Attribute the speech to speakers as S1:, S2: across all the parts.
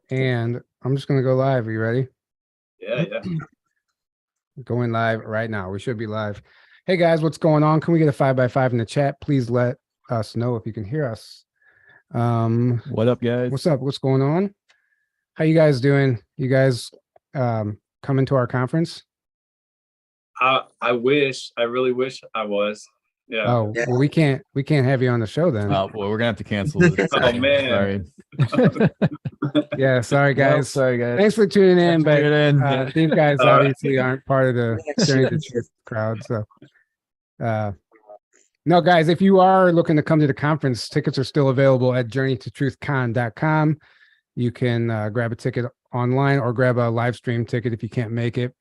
S1: And I'm just going to go live. Are you ready?
S2: Yeah.
S1: Going live right now. We should be live. Hey guys, what's going on? Can we get a 5x5 in the chat? Please let us know if you can hear us.
S3: What up, guys?
S1: What's up? What's going on? How you guys doing? You guys coming to our conference?
S2: I really wish I was. Yeah.
S1: Oh, well, we can't have you on the show then.
S3: Well, we're gonna have to cancel this.
S2: Oh man.
S3: Sorry.
S1: Yeah, sorry guys.
S3: Nope, sorry guys.
S1: Thanks for tuning in, but
S3: Yeah.
S1: these guys
S2: All right.
S1: obviously aren't part of the Journey to Truth crowd. So no, guys, if you are looking to come to the conference, tickets are still available at journeytotruthcon.com. You can grab a ticket online or grab a live stream ticket if you can't make it.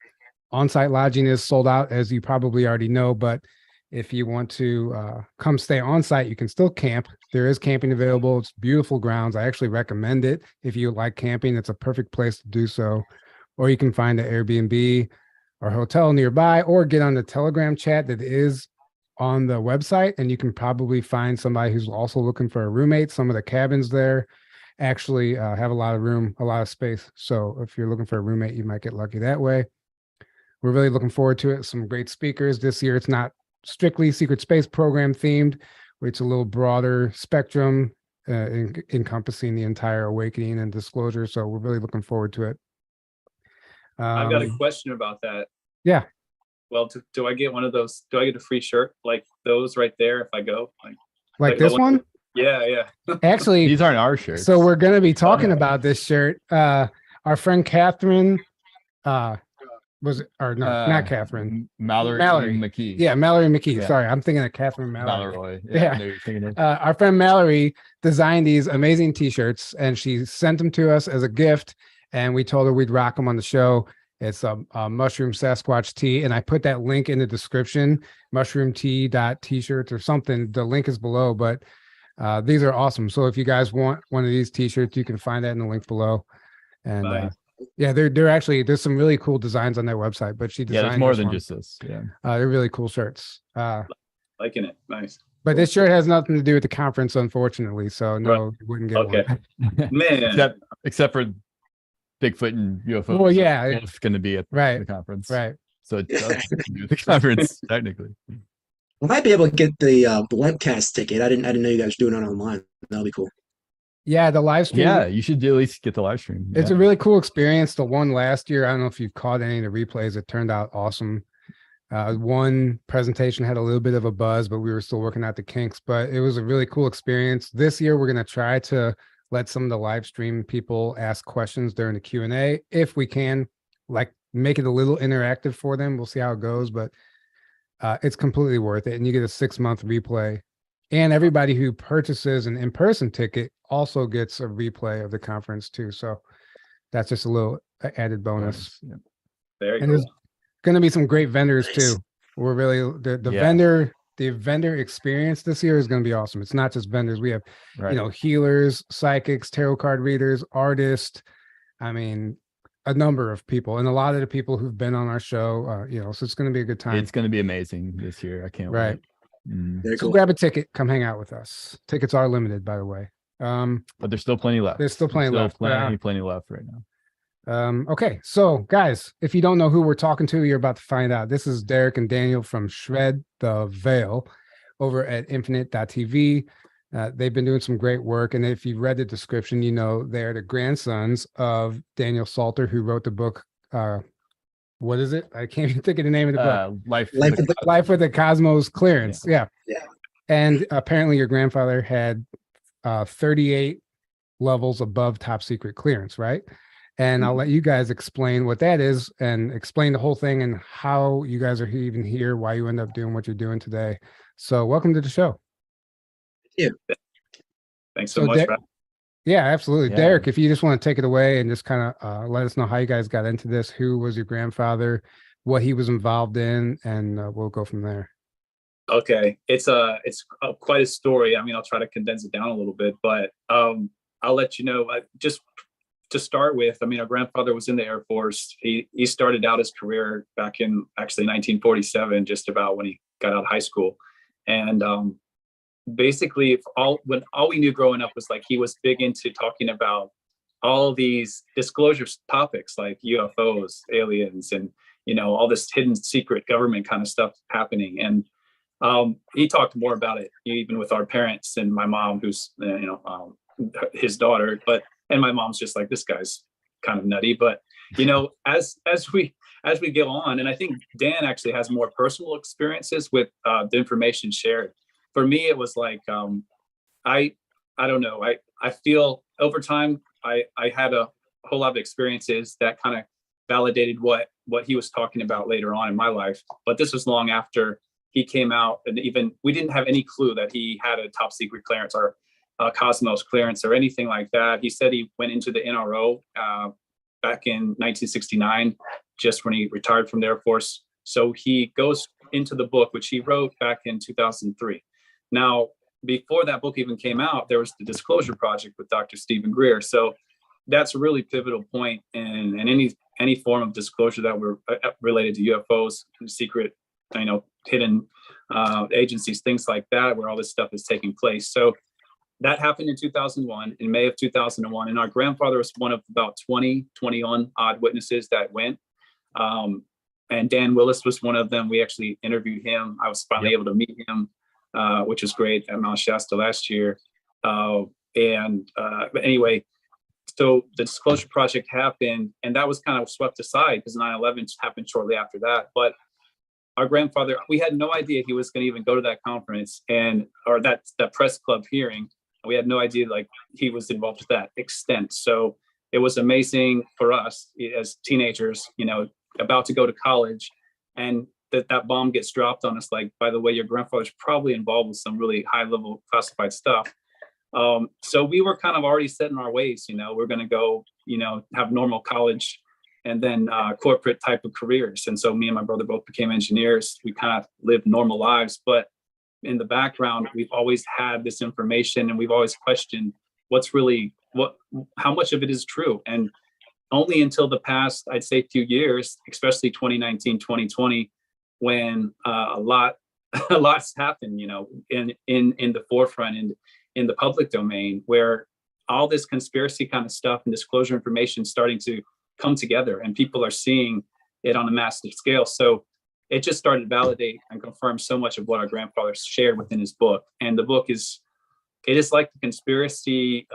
S1: On-site lodging is sold out, as you probably already know, but if you want to come stay on site, you can still camp. There is camping available. It's beautiful grounds. I actually recommend it. If you like camping, it's a perfect place to do so. Or you can find an Airbnb or hotel nearby, or get on the Telegram chat that is on the website, and you can probably find somebody who's also looking for a roommate. Some of the cabins there actually have a lot of room, a lot of space. So if you're looking for a roommate, you might get lucky that way. We're really looking forward to it. Some great speakers this year. It's not strictly secret space program themed. It's a little broader spectrum, encompassing the entire awakening and disclosure. So we're really looking forward to it.
S2: I've got a question about that.
S1: Yeah.
S2: Well, do I get one of those? Do I get a free shirt like those right there if I go?
S1: Like this one?
S2: Yeah.
S1: Actually,
S3: these aren't our shirts.
S1: So we're going to be talking about this shirt. Our friend Catherine, not Catherine.
S3: Mallory McKee.
S1: Yeah, Mallory McKee.
S3: Yeah.
S1: Sorry, I'm thinking of Catherine Mallory.
S3: Mallory.
S1: Yeah. Our friend Mallory designed these amazing T-shirts, and she sent them to us as a gift, and we told her we'd rock them on the show. It's a mushroom Sasquatch tee, and I put that link in the description, mushroomtee.t-shirts or something. The link is below, but these are awesome. So if you guys want one of these T-shirts, you can find that in the link below. And
S2: nice.
S1: yeah, they're actually, there's some really cool designs on their website, but she designed
S3: there's more than just this. Yeah,
S1: they're really cool shirts.
S2: Liking it. Nice.
S1: But this shirt has nothing to do with the conference, unfortunately. So no, you wouldn't get one.
S2: Man.
S3: Except for Bigfoot and UFO.
S1: Well, yeah,
S3: it's going to be at the conference,
S1: right?
S3: So it does do the conference technically.
S4: I might be able to get the webcast ticket. I didn't know you guys were doing it online. That'll be cool.
S1: Yeah, the live stream.
S3: Yeah, you should at least get the live stream.
S1: It's a really cool experience. The one last year, I don't know if you've caught any of the replays. It turned out awesome. One presentation had a little bit of a buzz, but we were still working out the kinks. But it was a really cool experience. This year, we're going to try to let some of the live stream people ask questions during the Q&A if we can, like make it a little interactive for them. We'll see how it goes, but it's completely worth it. And you get a 6-month replay, and everybody who purchases an in-person ticket also gets a replay of the conference too. So that's just a little added bonus.
S3: Yeah.
S2: Very
S1: and
S2: cool.
S1: there's going to be some great vendors too. We're really the vendor experience this year is going to be awesome. It's not just vendors. We have, healers, psychics, tarot card readers, artists. I mean, a number of people, and a lot of the people who've been on our show, so it's going to be a good time.
S3: It's going to be amazing this year. I can't wait.
S1: So grab a ticket, come hang out with us. Tickets are limited, by the way.
S3: But there's still plenty left.
S1: There's still plenty left.
S3: Plenty left right now.
S1: Okay, so guys, if you don't know who we're talking to, you're about to find out. This is Derek and Daniel from Shred the Veil over at infinite.tv. They've been doing some great work, and if you've read the description, you know they're the grandsons of Daniel Salter, who wrote the book. What is it? I can't even think of the name of the book. Life with the Cosmos Clearance. Yeah. And apparently your grandfather had 38 levels above top secret clearance, right? And I'll let you guys explain what that is and explain the whole thing and how you guys are even here, why you end up doing what you're doing today. So welcome to the show.
S4: Yeah.
S2: Thanks so much.
S1: Yeah, absolutely.
S3: Yeah.
S1: Derek, if you just want to take it away and just kind of let us know how you guys got into this, who was your grandfather, what he was involved in, and we'll go from there.
S2: Okay. It's quite a story. I mean, I'll try to condense it down a little bit, but I'll let you know, just to start with, I mean, our grandfather was in the Air Force. He started out his career back in actually 1947, just about when he got out of high school. And basically all we knew growing up was like he was big into talking about all these disclosure topics like UFOs, aliens, and all this hidden secret government kind of stuff happening. And he talked more about it even with our parents and my mom, who's his daughter. And my mom's just like, this guy's kind of nutty. But as we go on, and I think Dan actually has more personal experiences with the information shared. For me, it was like I don't know. I feel over time I had a whole lot of experiences that kind of validated what he was talking about later on in my life. But this was long after he came out, and even we didn't have any clue that he had a top secret clearance or Cosmos clearance or anything like that. He said he went into the NRO back in 1969, just when he retired from the Air Force. So he goes into the book, which he wrote back in 2003. Now, before that book even came out, there was the Disclosure Project with Dr. Stephen Greer. So that's a really pivotal point in any form of disclosure that were related to UFOs, secret, hidden agencies, things like that, where all this stuff is taking place. So that happened in 2001, in May of 2001. And our grandfather was one of about 21 odd witnesses that went. And Dan Willis was one of them. We actually interviewed him. I was finally able to meet him, which was great, at Mount Shasta last year. But anyway, so the Disclosure Project happened, and that was kind of swept aside because 9/11 happened shortly after that. But our grandfather, we had no idea he was going to even go to that conference or that press club hearing. We had no idea like he was involved to that extent. So it was amazing for us as teenagers, about to go to college, and that bomb gets dropped on us. Like, by the way, your grandfather's probably involved with some really high level classified stuff. So we were kind of already set in our ways. We're going to go, have normal college and then corporate type of careers. And so me and my brother both became engineers. We kind of lived normal lives, but in the background, we've always had this information, and we've always questioned how much of it is true. And only until the past, I'd say, few years, especially 2019, 2020, when a lot's happened, in the forefront and in the public domain, where all this conspiracy kind of stuff and disclosure information starting to come together, and people are seeing it on a massive scale. So it just started to validate and confirm so much of what our grandfather shared within his book. And the book it is like the conspiracy.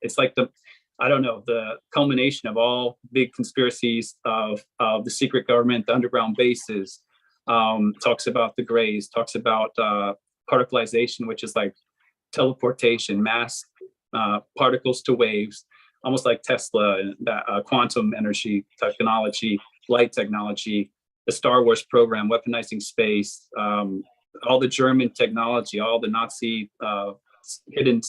S2: It's like the culmination of all big conspiracies of the secret government, the underground bases. Talks about the Greys, talks about particleization, which is like teleportation, mass particles to waves, almost like Tesla, and that quantum energy technology, light technology, the Star Wars program, weaponizing space, all the German technology, all the Nazi hidden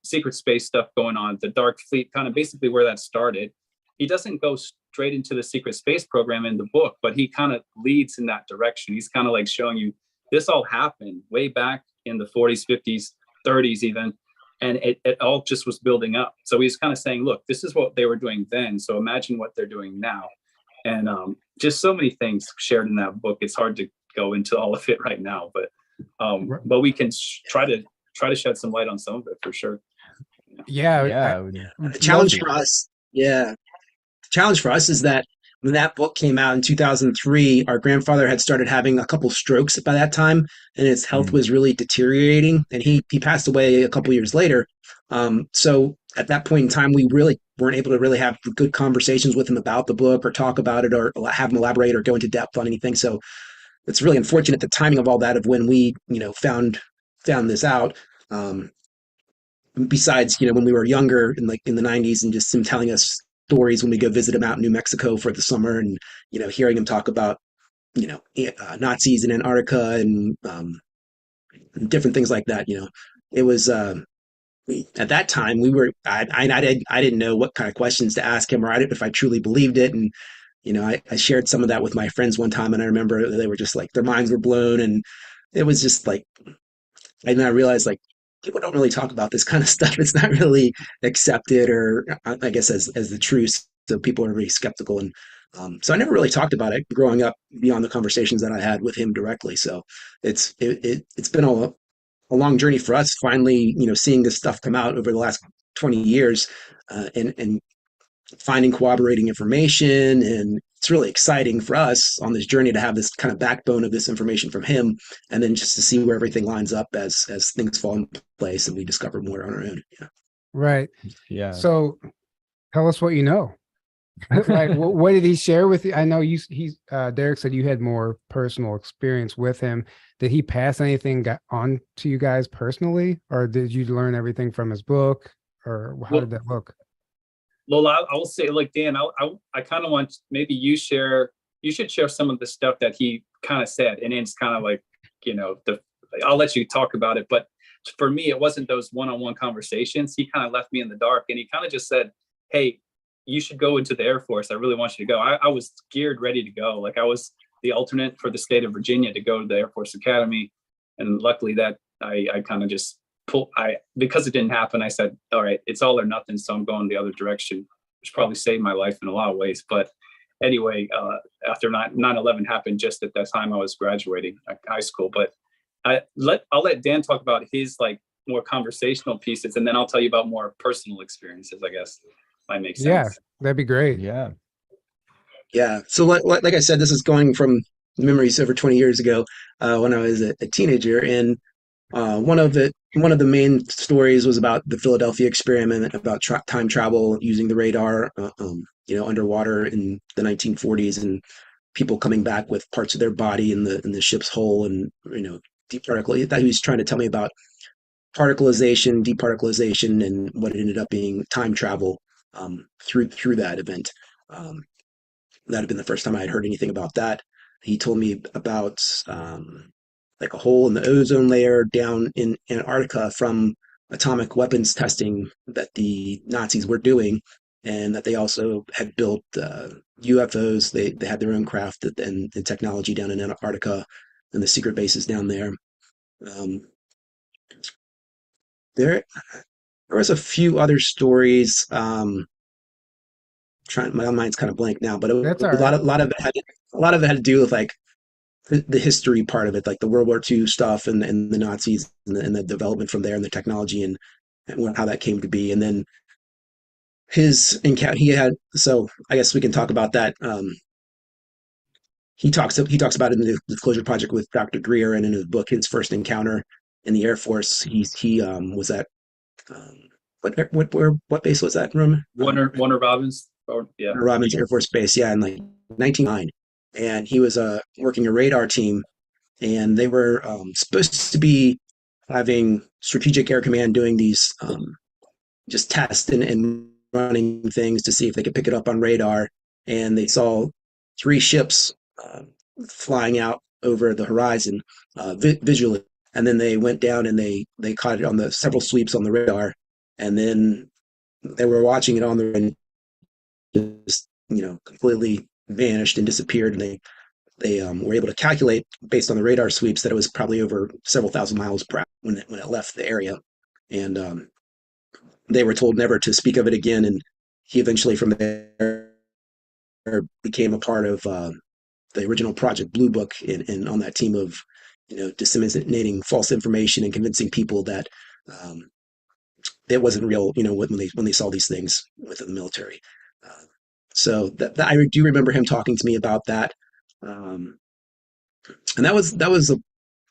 S2: secret space stuff going on, the Dark Fleet, kind of basically where that started. He doesn't go straight into the secret space program in the book, but he kind of leads in that direction. He's kind of like showing you this all happened way back in the 40s, 50s, 30s even, and it all just was building up. So he's kind of saying, look, this is what they were doing then, so imagine what they're doing now. And just so many things shared in that book. It's hard to go into all of it right now, but we can try to shed some light on some of it for sure.
S4: The challenge for us, the challenge for us is that when that book came out in 2003, our grandfather had started having a couple strokes by that time, and his health was really deteriorating, and he passed away a couple years later. So at that point in time, we really weren't able to really have good conversations with him about the book or talk about it or have him elaborate or go into depth on anything. So it's really unfortunate, the timing of all that, of when we, found this out. Besides, when we were younger in the 90s, and just him telling us stories when we go visit him out in New Mexico for the summer, and, hearing him talk about, Nazis in Antarctica and different things like that. It was, at that time I didn't know what kind of questions to ask him, or if I truly believed it. And, I shared some of that with my friends one time, and I remember they were just like, their minds were blown. And it was just like, and I realized, like, people don't really talk about this kind of stuff. It's not really accepted, or I guess as the truth. So people are really skeptical. And so I never really talked about it growing up beyond the conversations that I had with him directly. So it's been a long journey for us, finally, seeing this stuff come out over the last 20 years, and finding corroborating information. And it's really exciting for us on this journey to have this kind of backbone of this information from him, and then just to see where everything lines up as things fall in place and we discover more on our own. Yeah.
S1: Right.
S3: Yeah.
S1: So tell us what you know. Like, what did he share with you? I know Derek said you had more personal experience with him. Did he pass anything on to you guys personally, or did you learn everything from his book, or how did that look?
S2: Well, I will say, like, Dan, I kind of want, maybe you should share some of the stuff that he kind of said. And it's kind of like, I'll let you talk about it. But for me, it wasn't those one-on-one conversations. He kind of left me in the dark, and he kind of just said, hey, you should go into the Air Force. I really want you to go. I was geared, ready to go. Like, I was the alternate for the state of Virginia to go to the Air Force Academy. And luckily that I kind of just because it didn't happen, I said, all right, it's all or nothing. So I'm going the other direction, which probably saved my life in a lot of ways. But anyway, after 9/11 happened, just at that time I was graduating high school. But I'll let Dan talk about his like more conversational pieces, and then I'll tell you about more personal experiences, I guess. Might make sense.
S1: Yeah, that'd be great.
S3: Yeah.
S4: Yeah. So like I said, this is going from memories over 20 years ago, when I was a teenager. And one of the main stories was about the Philadelphia experiment, about time travel using the radar, underwater in the 1940s, and people coming back with parts of their body in the ship's hull, and deep particle. He was trying to tell me about particleization, departicleization, and what it ended up being time travel through that event. That had been the first time I had heard anything about that. He told me about like a hole in the ozone layer down in Antarctica from atomic weapons testing that the Nazis were doing, and that they also had built UFOs. They had their own craft and technology down in Antarctica and the secret bases down there. There was a few other stories. My mind's kind of blank now, but
S1: That's all
S4: a
S1: right.
S4: lot of it had to do with like the history part of it, like the World War II stuff, and the Nazis, and the development from there, and the technology, and how that came to be. And then his encounter, so I guess we can talk about that. He talks about it in the Disclosure Project with Dr. Greer, and in his book, his first encounter in the Air Force. He was at what base was that?
S2: Warner Robins. Yeah.
S4: Warner Robins Air Force Base. Yeah, in like 1909. And he was working a radar team, and they were supposed to be having Strategic Air Command doing these just tests and running things to see if they could pick it up on radar. And they saw 3 ships flying out over the horizon visually. And then they went down and they caught it on the several sweeps on the radar. And then they were watching it on the, and just completely vanished and disappeared. And they were able to calculate based on the radar sweeps that it was probably over several thousand miles per hour when it left the area. And they were told never to speak of it again. And he eventually from there became a part of the original Project Blue Book, and on that team of disseminating false information and convincing people that it wasn't real, when they saw these things within the military. So that I do remember him talking to me about that, and that was the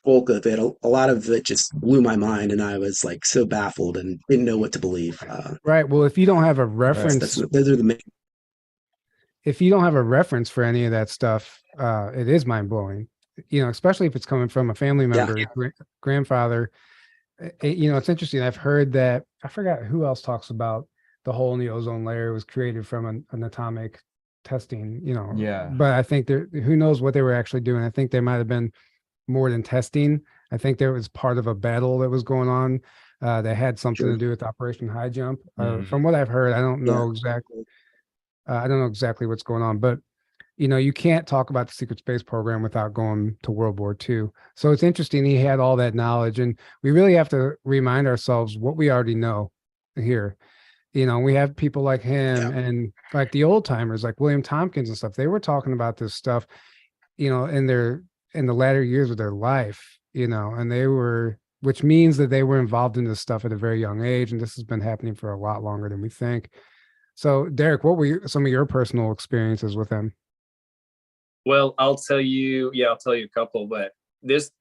S4: bulk of it. A lot of it just blew my mind, and I was like so baffled and didn't know what to believe.
S1: Right. Well, if you don't have a reference,
S4: those are the main.
S1: If you don't have a reference for any of that stuff, it is mind blowing. Especially if it's coming from a family member, grandfather. It's interesting. I've heard that, I forgot who else talks about the hole in the ozone layer was created from an atomic testing,
S3: Yeah.
S1: But I think who knows what they were actually doing. I think there might have been more than testing. I think there was part of a battle that was going on that had something to do with Operation High Jump. From what I've heard, I don't know exactly. I don't know exactly what's going on, but you can't talk about the secret space program without going to World War II. So it's interesting. He had all that knowledge, and we really have to remind ourselves what we already know here. We have people like him and like the old timers, like William Tompkins and stuff. They were talking about this stuff, in the latter years of their life, and they were which means that they were involved in this stuff at a very young age, and this has been happening for a lot longer than we think. So, Derek, what were some of your personal experiences with them?
S2: Well, I'll tell you a couple, but this,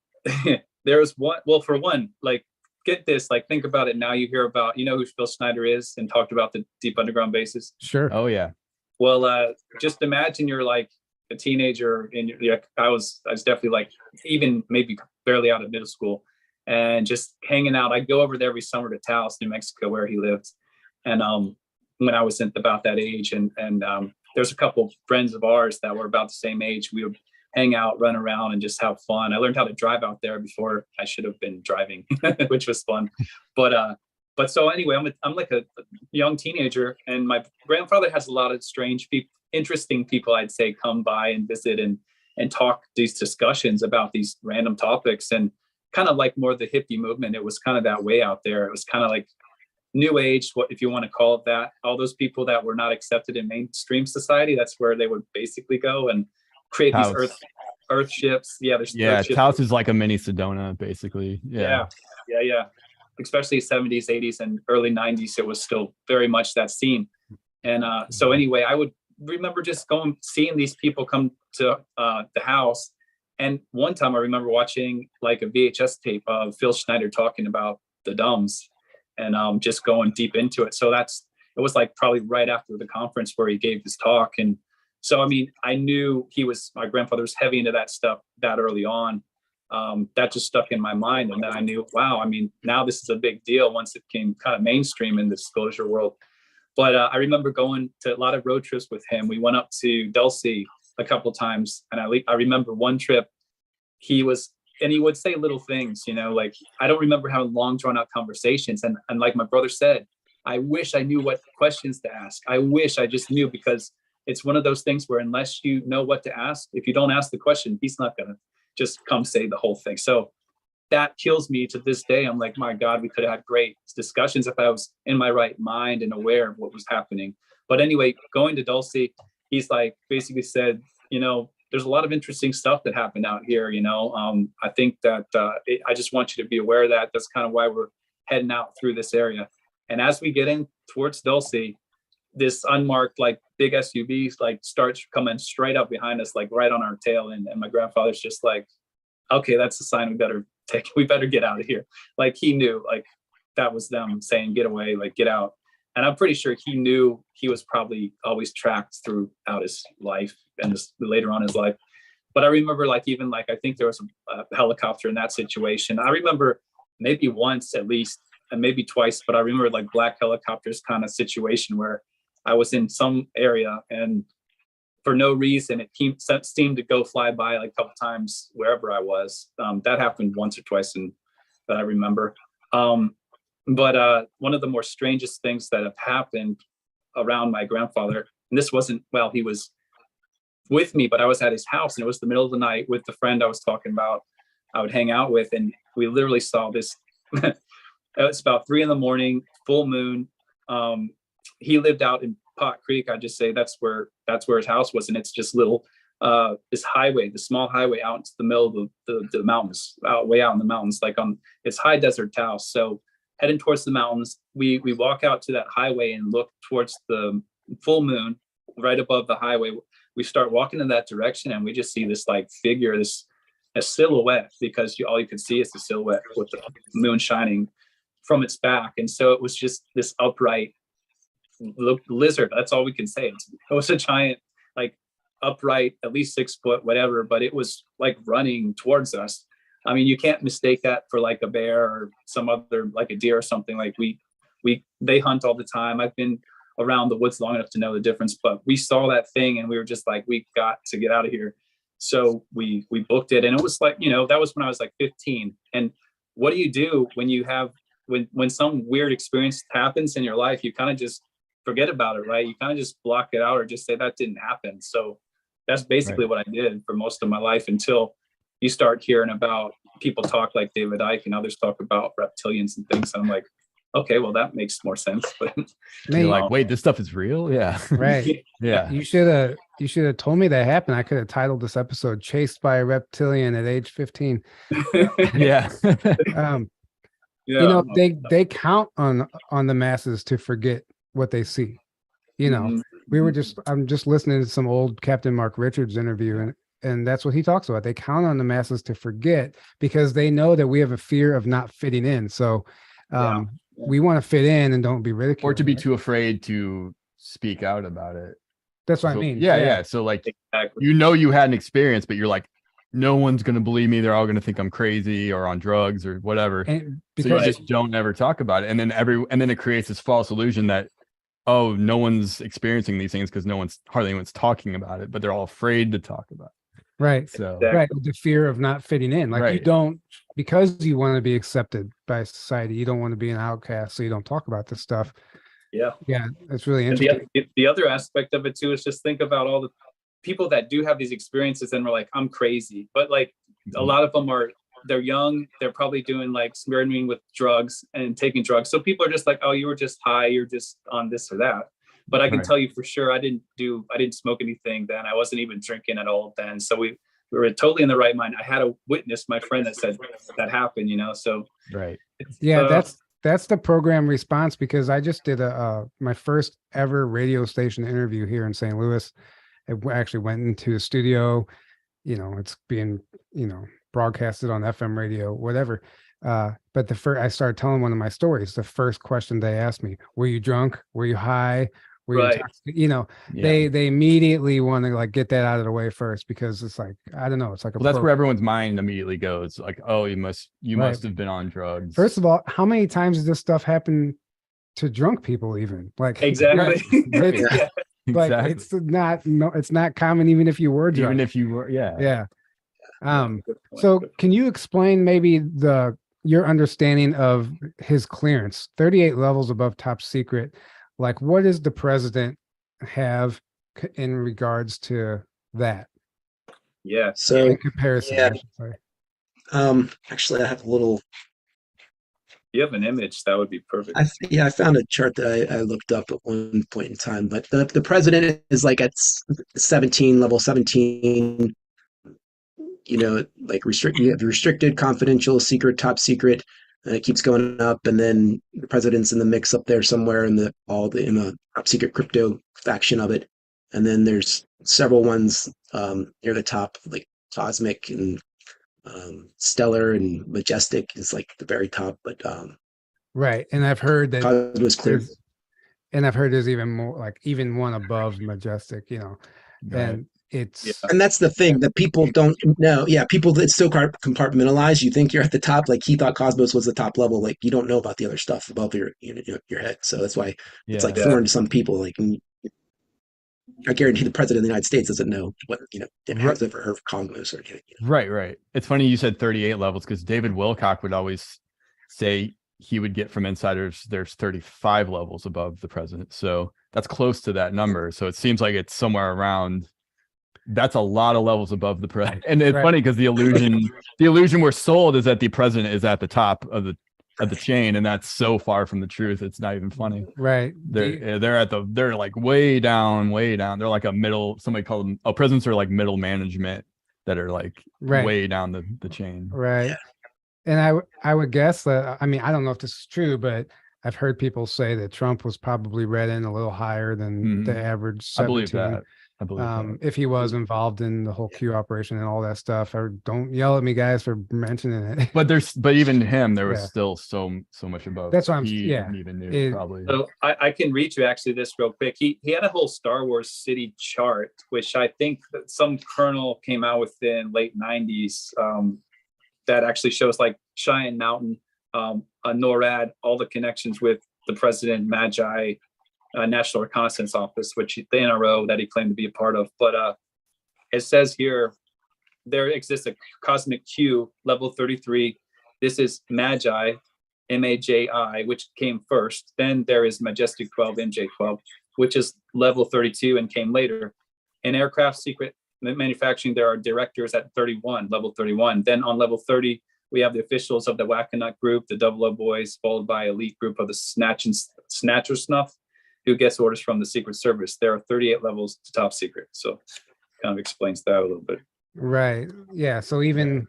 S2: there was one, well, for one, like, get this, like, think about it now. You hear about, you know who Phil Schneider is and talked about the deep underground bases.
S1: Sure.
S3: Oh yeah.
S2: Well, just imagine you're like a teenager and I was definitely like even maybe barely out of middle school and just hanging out. I'd go over there every summer to Taos, New Mexico, where he lived. And when I was about that age, and there's a couple friends of ours that were about the same age. We would hang out, run around, and just have fun. I learned how to drive out there before I should have been driving, which was fun. But so anyway, I'm like a young teenager, and my grandfather has a lot of strange people, interesting people, I'd say, come by and visit and talk these discussions about these random topics, and kind of like more the hippie movement. It was kind of that way out there. It was kind of like new age, what if you want to call it that. All those people that were not accepted in mainstream society, that's where they would basically go and create
S3: Taos.
S2: these earth ships. Yeah, there's
S3: Yeah,
S2: ships.
S3: Taos is like a mini Sedona, basically.
S2: Yeah. Especially 70s, 80s, and early 90s, it was still very much that scene. And so anyway, I would remember just seeing these people come to the house. And one time I remember watching like a VHS tape of Phil Schneider talking about the DUMBs and just going deep into it. So it was like probably right after the conference where he gave his talk. And so, I mean, I knew my grandfather was heavy into that stuff that early on. That just stuck in my mind. And then I knew, wow, I mean, now this is a big deal once it came kind of mainstream in the disclosure world. But I remember going to a lot of road trips with him. We went up to Dulce a couple times. And I remember one trip, he would say little things, like, I don't remember having long drawn out conversations. And like my brother said, I wish I knew what questions to ask. I wish I just knew, because it's one of those things where unless you know what to ask, if you don't ask the question, he's not going to just come say the whole thing. So that kills me to this day. I'm like, my God, we could have had great discussions if I was in my right mind and aware of what was happening. But anyway, going to Dulce, he's like basically said, there's a lot of interesting stuff that happened out here. I think that I just want you to be aware of that. That's kind of why we're heading out through this area. And as we get in towards Dulce, this unmarked, like, big SUV, like, starts coming straight up behind us, like right on our tail. And my grandfather's just like, okay, that's a sign we better get out of here. Like, he knew, like, that was them saying, get away, like, get out. And I'm pretty sure he knew he was probably always tracked throughout his life and just later on in his life. But I remember, like, even like, I think there was a helicopter in that situation. I remember maybe once at least, and maybe twice, but I remember like black helicopters kind of situation where I was in some area and for no reason, it seemed to go fly by like a couple times wherever I was. That happened once or twice that I remember. But one of the more strangest things that have happened around my grandfather, and this wasn't, well, he was with me, but I was at his house, and it was the middle of the night with the friend I was talking about, I would hang out with, and we literally saw this. It's about 3 a.m, full moon. He lived out in Pot Creek. I just say that's where his house was, and it's just little this highway, the small highway out into the middle of the mountains, way out in the mountains, like it's high desert Taos. So heading towards the mountains, we walk out to that highway and look towards the full moon right above the highway. We start walking in that direction, and we just see this like figure, a silhouette, because all you could see is the silhouette with the moon shining from its back. And so it was just this upright lizard. That's all we can say. It was a giant, like, upright, at least 6 foot, whatever, but it was like running towards us. I mean, you can't mistake that for like a bear or some other, like a deer or something. Like they hunt all the time. I've been around the woods long enough to know the difference, but we saw that thing and we were just like, we got to get out of here. So we booked it, and it was like, that was when I was like 15. And what do you do when you have, when some weird experience happens in your life? You kind of just forget about it, right? You kind of just block it out or just say that didn't happen. So that's basically what I did for most of my life, until you start hearing about people talk like David Icke and others talk about reptilians and things. And I'm like, okay, well, that makes more sense. But
S3: you're like, wait, this stuff is real? Yeah.
S1: Right.
S3: Yeah.
S1: You should have told me that happened. I could have titled this episode "Chased by a Reptilian at age 15."
S3: Yeah.
S2: Yeah.
S1: You know, they count on the masses to forget what they see. You know,
S2: Mhm.
S1: I'm just listening to some old Captain Mark Richards interview, and that's what he talks about. They count on the masses to forget because they know that we have a fear of not fitting in. So
S2: Yeah.
S1: we want to fit in and don't be
S3: Or
S1: ridiculed.
S3: to be
S1: right?
S3: too afraid to speak out about it.
S1: That's what I
S3: So
S1: mean.
S3: yeah. So like,
S2: Exactly.
S3: you know, you had an experience, but you're like, no one's gonna believe me. They're all gonna think I'm crazy or on drugs or whatever.
S1: And
S3: So you
S1: because
S3: just don't ever talk about it, and then it creates this false illusion that, oh, no one's experiencing these things because hardly anyone's talking about it, but they're all afraid to talk about it.
S1: right,
S3: So
S1: right, the fear of not fitting in. Like you
S3: right.
S1: don't because you want to be accepted by society. You don't want to be an outcast, so you don't talk about this stuff.
S2: Yeah.
S1: Yeah, it's really
S2: And
S1: interesting.
S2: the other aspect of it too is just think about all the people that do have these experiences and we're like, I'm crazy. But like a lot of them they're young, they're probably doing like experimenting with drugs and taking drugs. So people are just like, oh, you were just high, you're just on this or that. But I can
S3: Right.
S2: tell you for sure, I didn't smoke anything then. I wasn't even drinking at all then. So we were totally in the right mind. I had a witness, my friend, that said that happened, you know. So
S3: Right.
S1: Yeah, that's the program response because I just did my first ever radio station interview here in St. Louis. Actually went into the studio. You know, it's being broadcasted on FM radio, whatever. But I started telling one of my stories. The first question they asked me: "Were you drunk? Were you high? Were you
S2: right.
S1: intoxicated?" You know,
S3: Yeah.
S1: they immediately want to like get that out of the way first because it's like I don't know. It's like
S3: Well, that's where everyone's mind immediately goes. Like, oh, you must
S1: Right.
S3: have been on drugs.
S1: First of all, how many times does this stuff happen to drunk people? Even like
S2: Exactly.
S1: it's,
S2: Yeah.
S1: like
S3: Exactly.
S1: it's not common even if you were drunk.
S3: Even if you were, yeah.
S1: Yeah.
S2: Good point.
S1: So can you explain maybe your understanding of his clearance? 38 levels above top secret. Like what does the president have in regards to that
S2: Yeah.
S4: So
S1: in comparison?
S4: yeah,
S1: I should say.
S4: actually, I have a little.
S2: You have an image, that would be perfect.
S4: I found a chart that I looked up at one point in time, but the president is like at 17, level 17. You know, like you have restricted, confidential, secret, top secret, and it keeps going up. And then the president's in the mix up there somewhere in the top secret crypto faction of it. And then there's several ones near the top, like cosmic and stellar and majestic is like the very top. But
S1: Right. And I've heard that
S4: Cosmos clear.
S1: I've heard there's even more like even one above majestic,
S3: Right.
S1: and it's
S2: Yeah.
S4: And that's the thing that people don't know. Yeah, people, it's so compartmentalized. You think you're at the top. Like he thought Cosmos was the top level. Like you don't know about the other stuff above your head. So that's why it's like
S3: Yeah.
S4: foreign to some people. Like I guarantee the president of the United States doesn't know what has ever heard of Cosmos or anything.
S3: Right. It's funny you said 38 levels because David Wilcock would always say he would get from insiders there's 35 levels above the president. So that's close to that number. So it seems like it's somewhere around. That's a lot of levels above the president. And it's funny because the illusion we're sold is that the president is at the top of the chain, and that's so far from the truth. It's not even funny.
S1: right.
S3: They're like way down. They're like a middle. Somebody called them. Oh, presidents are like middle management that are like way down the chain.
S1: Right.
S4: Yeah.
S1: And I would guess that I mean I don't know if this is true, but I've heard people say that Trump was probably read in a little higher than the average 17.
S3: I believe that.
S1: If he was involved in the whole Q operation and all that stuff. Or don't yell at me, guys, for mentioning it.
S3: But even him, there was still so much above.
S1: That's what I'm.
S3: He even knew probably.
S2: So I can read you actually this real quick. He had a whole Star Wars city chart, which I think that some colonel came out with in late 90s. That actually shows like Cheyenne Mountain, NORAD, all the connections with the president, Magi, National Reconnaissance Office, which the NRO that he claimed to be a part of. But it says here, there exists a cosmic Q, level 33. This is Magi, MAJI, which came first. Then there is Majestic 12, MJ12, which is level 32 and came later. In aircraft secret manufacturing, there are directors at 31, level 31. Then on level 30, we have the officials of the Wackenut group, the Double O Boys, followed by elite group of the Snatcher Snuff, who gets orders from the Secret Service. There are 38 levels to top secret. So kind of explains that a little bit.
S1: Right. Yeah. So even,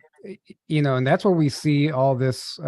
S1: and that's where we see all this,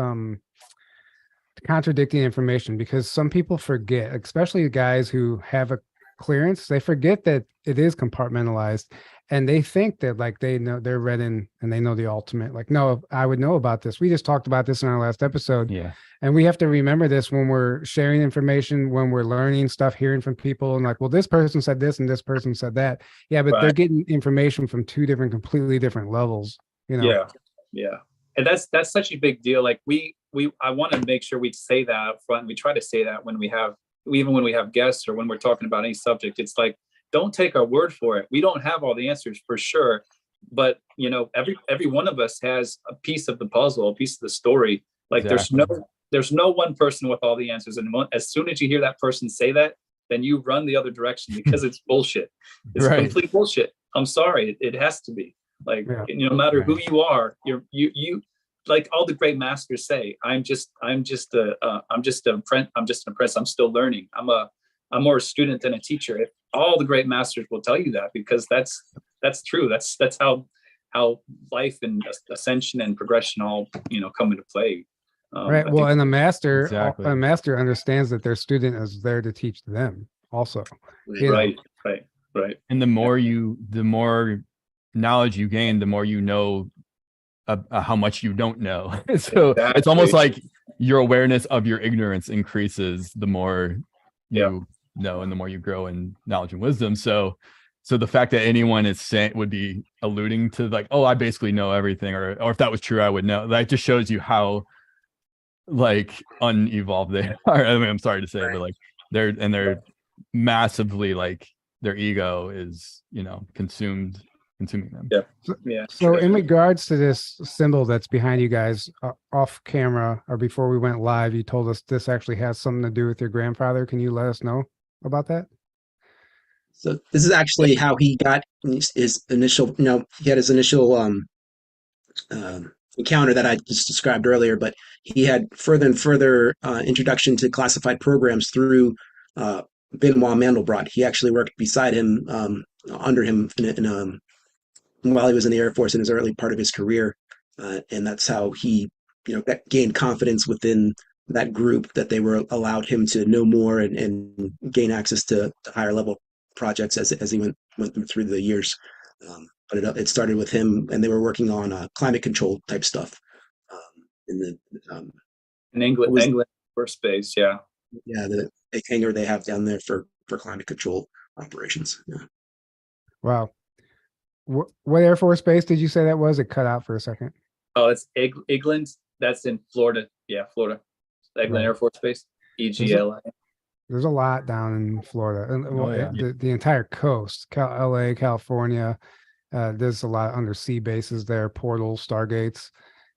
S1: contradicting information, because some people forget, especially the guys who have a clearance, they forget that it is compartmentalized, and they think that like they know, they're read in and they know the ultimate. Like, no, I would know about this. We just talked about this in our last episode.
S3: Yeah.
S1: And we have to remember this when we're sharing information, when we're learning stuff, hearing from people, and like, well, this person said this and this person said that. Yeah, but they're
S2: Right.
S1: getting information from two different, completely different levels, you know?
S2: Yeah. Yeah. And that's such a big deal. Like I want to make sure we say that up front. We try to say that when we have, even when we have guests or when we're talking about any subject, it's like, don't take our word for it. We don't have all the answers for sure, but you know, every one of us has a piece of the puzzle, a piece of the story. Like
S3: Exactly.
S2: there's no one person with all the answers. And as soon as you hear that person say that, then you run the other direction because it's bullshit. It's
S3: Right.
S2: complete bullshit. I'm sorry. It has to be. Like,
S1: Yeah.
S2: you know, no matter who
S3: Right.
S2: you are, you like all the great masters say, I'm just an apprentice. I'm still learning. I'm more a student than a teacher. All the great masters will tell you that, because that's true. That's how life and ascension and progression all, you know, come into play.
S1: Right.
S2: I
S1: Well,
S2: think-
S1: and
S3: Exactly.
S1: a master understands that their student is there to teach them also. You know?
S2: right.
S3: And the more knowledge you gain, the more you know how much you don't know. So it's almost
S2: Exactly.
S3: like your awareness of your ignorance increases the more you know, and the more you grow in knowledge and wisdom. So the fact that anyone is saying, would be alluding to like, oh, I basically know everything, or if that was true, I would know. That just shows you how like unevolved they are. I mean, I'm sorry to say, but like they're massively, like their ego is, you know, consuming them.
S2: Yeah.
S1: So in regards to this symbol that's behind you guys, off camera or before we went live, you told us this actually has something to do with your grandfather. Can you let us know about that?
S4: So this is actually how he got his initial, he had his initial encounter that I just described earlier, but he had further and further introduction to classified programs through Benoit Mandelbrot. He actually worked beside him, under him while he was in the Air Force in his early part of his career. And that's how he, gained confidence within that group, that they were allowed him to know more and gain access to higher level projects as he went through the years. But it started with him, and they were working on climate control type stuff. In the
S2: In England,
S4: was
S2: first base. Yeah.
S4: the big hangar they have down there for climate control operations. Yeah.
S1: Wow. What Air Force base did you say that was? It cut out for a second.
S2: Oh, it's England. That's in Florida. Yeah, Florida. Eglin
S1: Right.
S2: Air Force Base. EGLA.
S1: There's a lot down in Florida, and
S3: Oh, yeah.
S1: the entire coast, LA, California. There's a lot of undersea bases there, portals, stargates.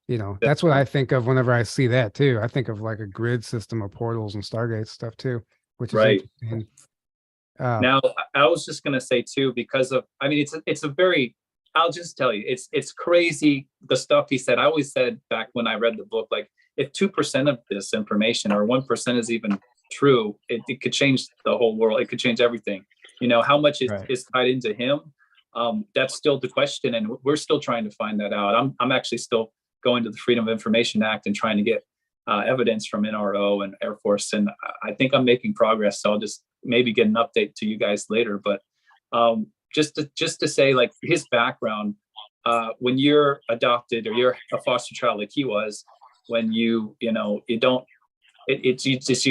S1: You know, that's what I think of whenever I see that too. I think of like a grid system of portals and stargates stuff too, which is
S2: Right.
S1: interesting.
S2: Now, I was just gonna say too, because of, I mean, it's a very, I'll just tell you, it's crazy the stuff he said. I always said back when I read the book, like if 2% of this information or 1% is even true, it could change the whole world. It could change everything. You know, how much
S3: Right.
S2: is tied into him? That's still the question, and we're still trying to find that out. I'm actually still going to the Freedom of Information Act and trying to get evidence from NRO and Air Force, and I think I'm making progress. So I'll just maybe get an update to you guys later. But just to say, like his background, when you're adopted or you're a foster child like he was, when you don't, you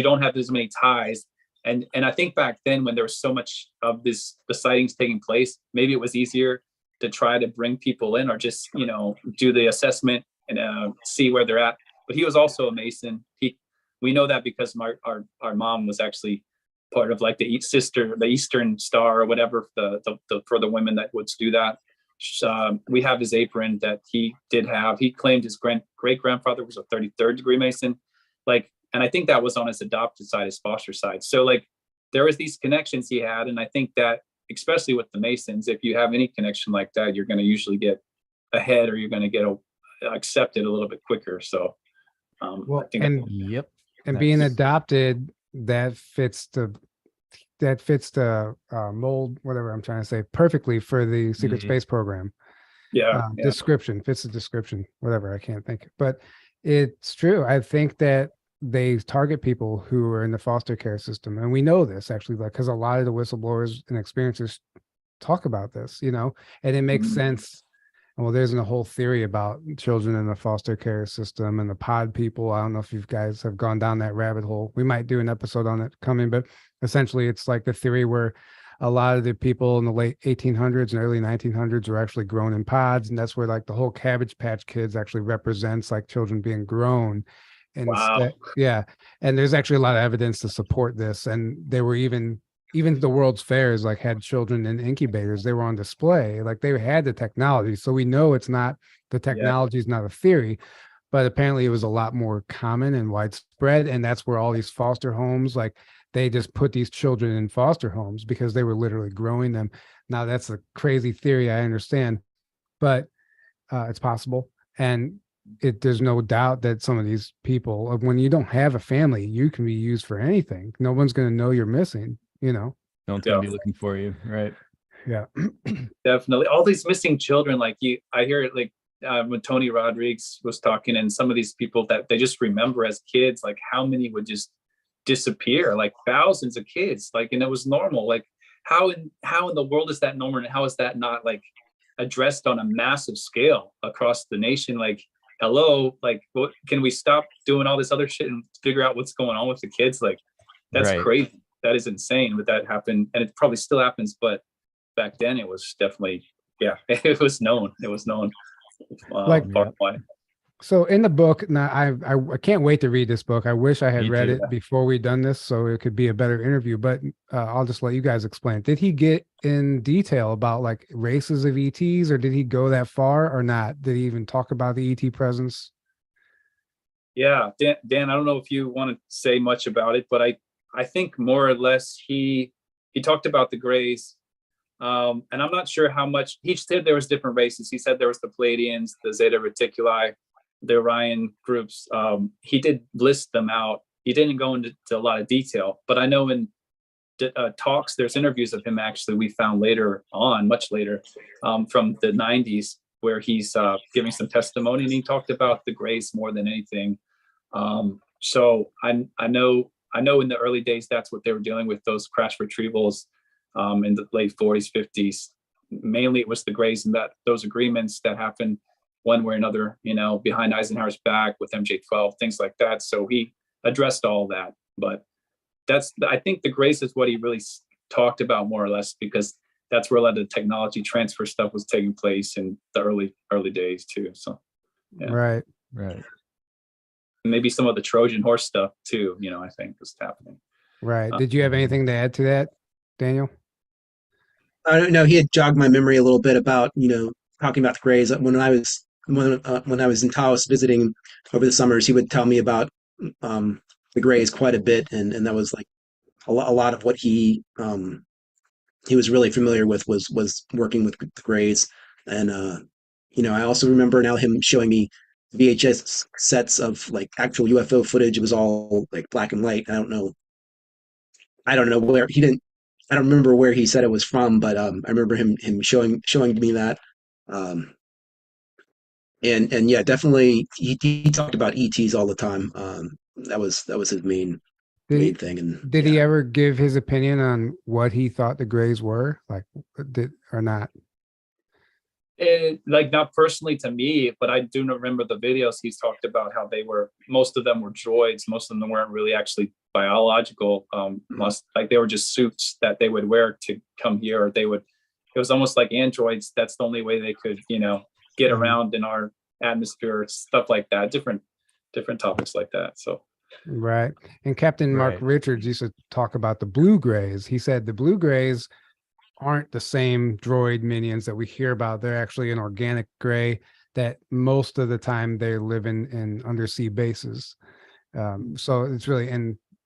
S2: don't have as many ties. And I think back then when there was so much of the sightings taking place, maybe it was easier to try to bring people in or just, do the assessment and see where they're at. But he was also a Mason. We know that because our mom was actually part of like the Eastern Star or whatever, for the women that would do that. We have his apron that he did have. He claimed his great grandfather was a 33rd degree Mason. And I think that was on his adopted side, his foster side. So like there was these connections he had. And I think that especially with the Masons, if you have any connection like that, you're going to usually get ahead or you're going to get accepted a little bit quicker. So
S1: Well,
S2: I think
S3: Yep.
S1: and being
S3: That's-
S1: adopted, that fits the mold, whatever I'm trying to say, perfectly for the secret
S3: Mhm.
S1: space program.
S2: yeah.
S1: Description fits the description, whatever, I can't think. But it's true. I think that they target people who are in the foster care system. And we know this actually, like, because a lot of the whistleblowers and experiencers talk about this, and it makes
S2: Mhm.
S1: sense. Well, there's a whole theory about children in the foster care system and the pod people. I don't know if you guys have gone down that rabbit hole. We might do an episode on it coming, but essentially it's like the theory where a lot of the people in the late 1800s and early 1900s were actually grown in pods. And that's where like the whole Cabbage Patch Kids actually represents like children being grown. And
S2: Wow.
S1: yeah. And there's actually a lot of evidence to support this. And they were even the World's Fairs like had children in incubators. They were on display. Like they had the technology. So we know it's not, the technology is not a theory, but apparently it was a lot more common and widespread. And that's where all these foster homes, like they just put these children in foster homes because they were literally growing them. Now that's a crazy theory, I understand, but it's possible. And there's no doubt that some of these people, when you don't have a family, you can be used for anything. No one's going to know you're missing.
S3: No one's
S2: Yeah.
S3: gonna be looking for you, right?
S1: Yeah.
S2: Definitely. All these missing children, like I hear it like when Tony Rodriguez was talking, and some of these people that they just remember as kids, like how many would just disappear, like thousands of kids, like, and it was normal. Like how in the world is that normal, and how is that not like addressed on a massive scale across the nation? Like, hello, like what, can we stop doing all this other shit and figure out what's going on with the kids? Like that's
S3: Right.
S2: crazy. That is insane. But that happened, and it probably still happens, but back then it was definitely, yeah, it was known. It was known.
S1: Like-
S2: far and wide.
S1: So in the book, now I can't wait to read this book. I wish I had
S3: Me
S1: read
S3: too.
S1: it before we done this, so it could be a better interview. But I'll just let you guys explain. Did he get in detail about like races of ETs, or did he go that far, or not? Did he even talk about the ET presence?
S2: Yeah, Dan, I don't know if you want to say much about it, but I think more or less he talked about the Greys, and I'm not sure how much. He said there was different races. He said there was the Palladians, the Zeta Reticuli, the Orion groups. He did list them out. He didn't go into a lot of detail, but I know in talks, there's interviews of him actually we found later on, much later, from the 90s, where he's giving some testimony, and he talked about the Greys more than anything. So I know in the early days that's what they were dealing with, those crash retrievals in the late 40s, 50s. Mainly it was the Greys, and that those agreements that happened one way or another, behind Eisenhower's back with MJ-12, things like that. So he addressed all that, but I think the Greys is what he really talked about more or less, because that's where a lot of the technology transfer stuff was taking place in the early days too. So yeah.
S1: Right.
S2: Maybe some of the Trojan horse stuff too, I think was happening.
S1: Right. Did you have anything to add to that, Daniel?
S4: I don't know. He had jogged my memory a little bit about, talking about the Greys. When I was in Taos visiting over the summers, he would tell me about the Greys quite a bit, and that was like a lot of what he was really familiar with was working with the Greys. And I also remember now him showing me VHS sets of like actual UFO footage. It was all like black and white. I don't know where he didn't. I don't remember where he said it was from, but I remember him showing me that. And yeah, definitely he talked about ETs all the time. That was his main thing. And
S1: Did he ever give his opinion on what he thought the Greys were, like, or not?
S2: Like not personally to me, but I do remember the videos he's talked about how most of them were droids. Most of them weren't really actually biological. Like they were just suits that they would wear to come here, or it was almost like androids. That's the only way they could, get around in our atmosphere, stuff like that, different topics like that. So.
S1: Right. And Captain Mark Richards used to talk about the Blue Greys. He said the Blue Greys aren't the same droid minions that we hear about. They're actually an organic gray that most of the time they live in undersea bases. So it's really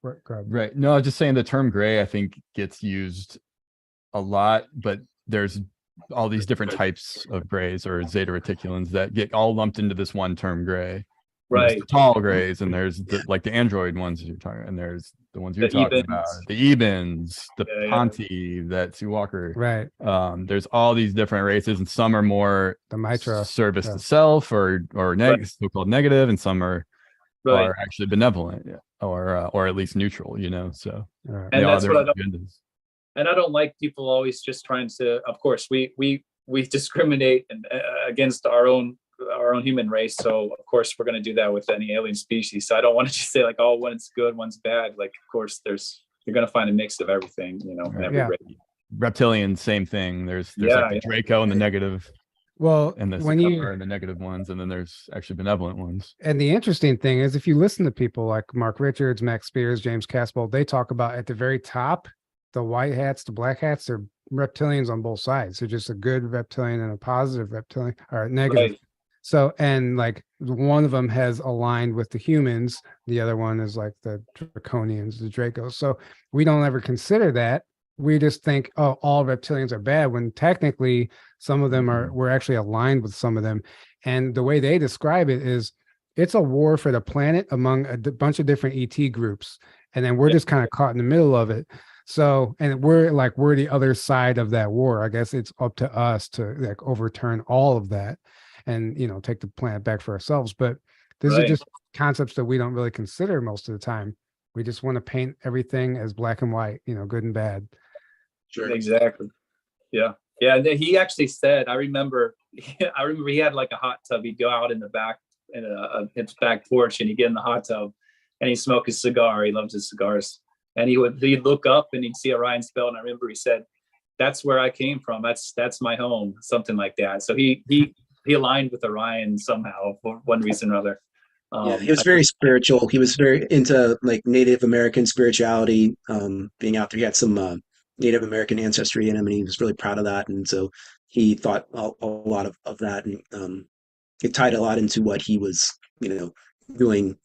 S3: right. No, I was just saying the term gray, I think, gets used a lot, but there's all these different types of grays or Zeta Reticulans that get all lumped into this one term gray.
S2: Right.
S3: There's the tall grays, and there's the android ones you're talking, and there's the ones you're talking about, the Ebens, the Ponti, that Sue Walker.
S1: Right.
S3: There's all these different races, and some are more
S1: the Mitra
S3: service to self or so-called negative, and some are
S2: Right.
S3: are actually benevolent, or at least neutral, so
S1: Right.
S2: And
S3: they are
S2: that's
S3: their
S2: what I don't,
S3: agendas.
S2: and I don't like people always just trying to, of course, we discriminate against our own human race. So of course we're going to do that with any alien species. So I don't want to just say like, oh, one's good, one's bad. Like, of course you're going to find a mix of everything, in every
S1: Yeah.
S2: race.
S3: Reptilian, same thing. There's
S2: Yeah,
S3: like the Draco and the negative,
S1: Well,
S3: and the
S1: when
S3: Succumber and the negative ones, and then there's actually benevolent ones.
S1: and the interesting thing is, if you listen to people like Mark Richards, Max Spears, James Caspel, they talk about at the very top, the white hats, the black hats, they're reptilians on both sides. They're just a good reptilian and a positive reptilian, or a negative.
S2: Right.
S1: So, and like one of them has aligned with the humans, the other one is like the draconians, the Dracos. So we don't ever consider that. We just think, oh, all reptilians are bad, when technically some of them are, we're actually aligned with some of them. And the way they describe it is, it's a war for the planet among a bunch of different ET groups. And then we're just kind of caught in the middle of it. So, and we're the other side of that war. I guess it's up to us to like overturn all of that and, take the planet back for ourselves. But these are
S2: Right.
S1: just concepts that we don't really consider most of the time. We just want to paint everything as black and white, good and bad.
S4: Sure.
S2: Exactly. Yeah. Yeah. And then he actually said, I remember he had like a hot tub. He'd go out in the back in his back porch, and he'd get in the hot tub and he'd smoke his cigar. He loves his cigars. And he'd look up and he'd see Orion's belt. And I remember he said, that's where I came from. That's my home, something like that. So he aligned with Orion somehow for one reason or other.
S4: Yeah, he was very spiritual. He was very into like Native American spirituality, being out there. He had some Native American ancestry in him, and he was really proud of that. And so he thought a lot of that, and it tied a lot into what he was, doing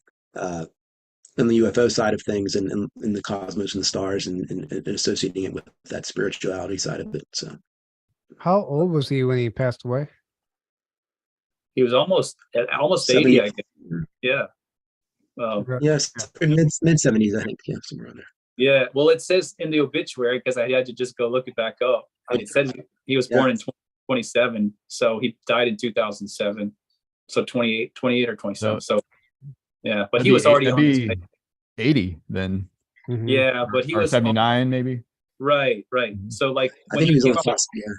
S4: on the UFO side of things, and in the cosmos and the stars, and associating it with that spirituality side of it. So
S1: How old was he when he passed away?
S2: He was almost
S4: 70.
S2: 80, I guess. Yeah.
S4: Yes, mid 70s, I think. Yeah, somewhere around there.
S2: Yeah. Well, it says in the obituary, because I had to just go look it back up. It says he was born in 2027, so he died in 2007. So 28 or 27. So yeah, but he was already on his way.
S3: 80 then.
S1: Mhm.
S2: Yeah, but he
S3: or
S2: was
S3: 79 maybe.
S2: Right.
S3: Mhm.
S2: So like
S4: I
S2: when
S4: think he was on
S2: came
S4: the
S2: out,
S4: cusp. Yeah.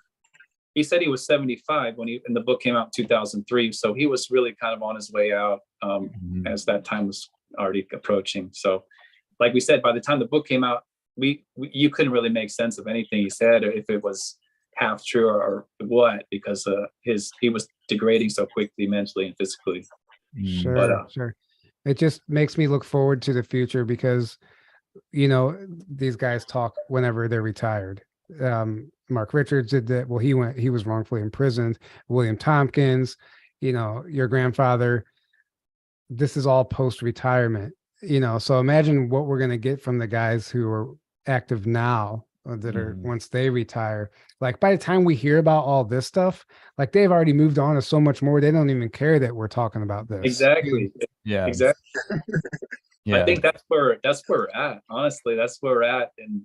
S2: he said he was 75 when the book came out in 2003. So he was really kind of on his way out
S3: Mhm.
S2: as that time was already approaching. So like we said, by the time the book came out, you couldn't really make sense of anything he said, or if it was half true or what, because he was degrading so quickly mentally and physically.
S1: Sure,
S2: But,
S1: sure. It just makes me look forward to the future because, these guys talk whenever they're retired. Mark Richards did that. Well, he was wrongfully imprisoned. William Tompkins, your grandfather. This is all post-retirement, so imagine what we're going to get from the guys who are active now, that are once they retire. Like by the time we hear about all this stuff, like they've already moved on to so much more. They don't even care that we're talking about this.
S2: exactly.
S3: Yeah.
S2: Exactly.
S3: Yeah.
S2: I think that's where we're at. Honestly, that's where we're at. And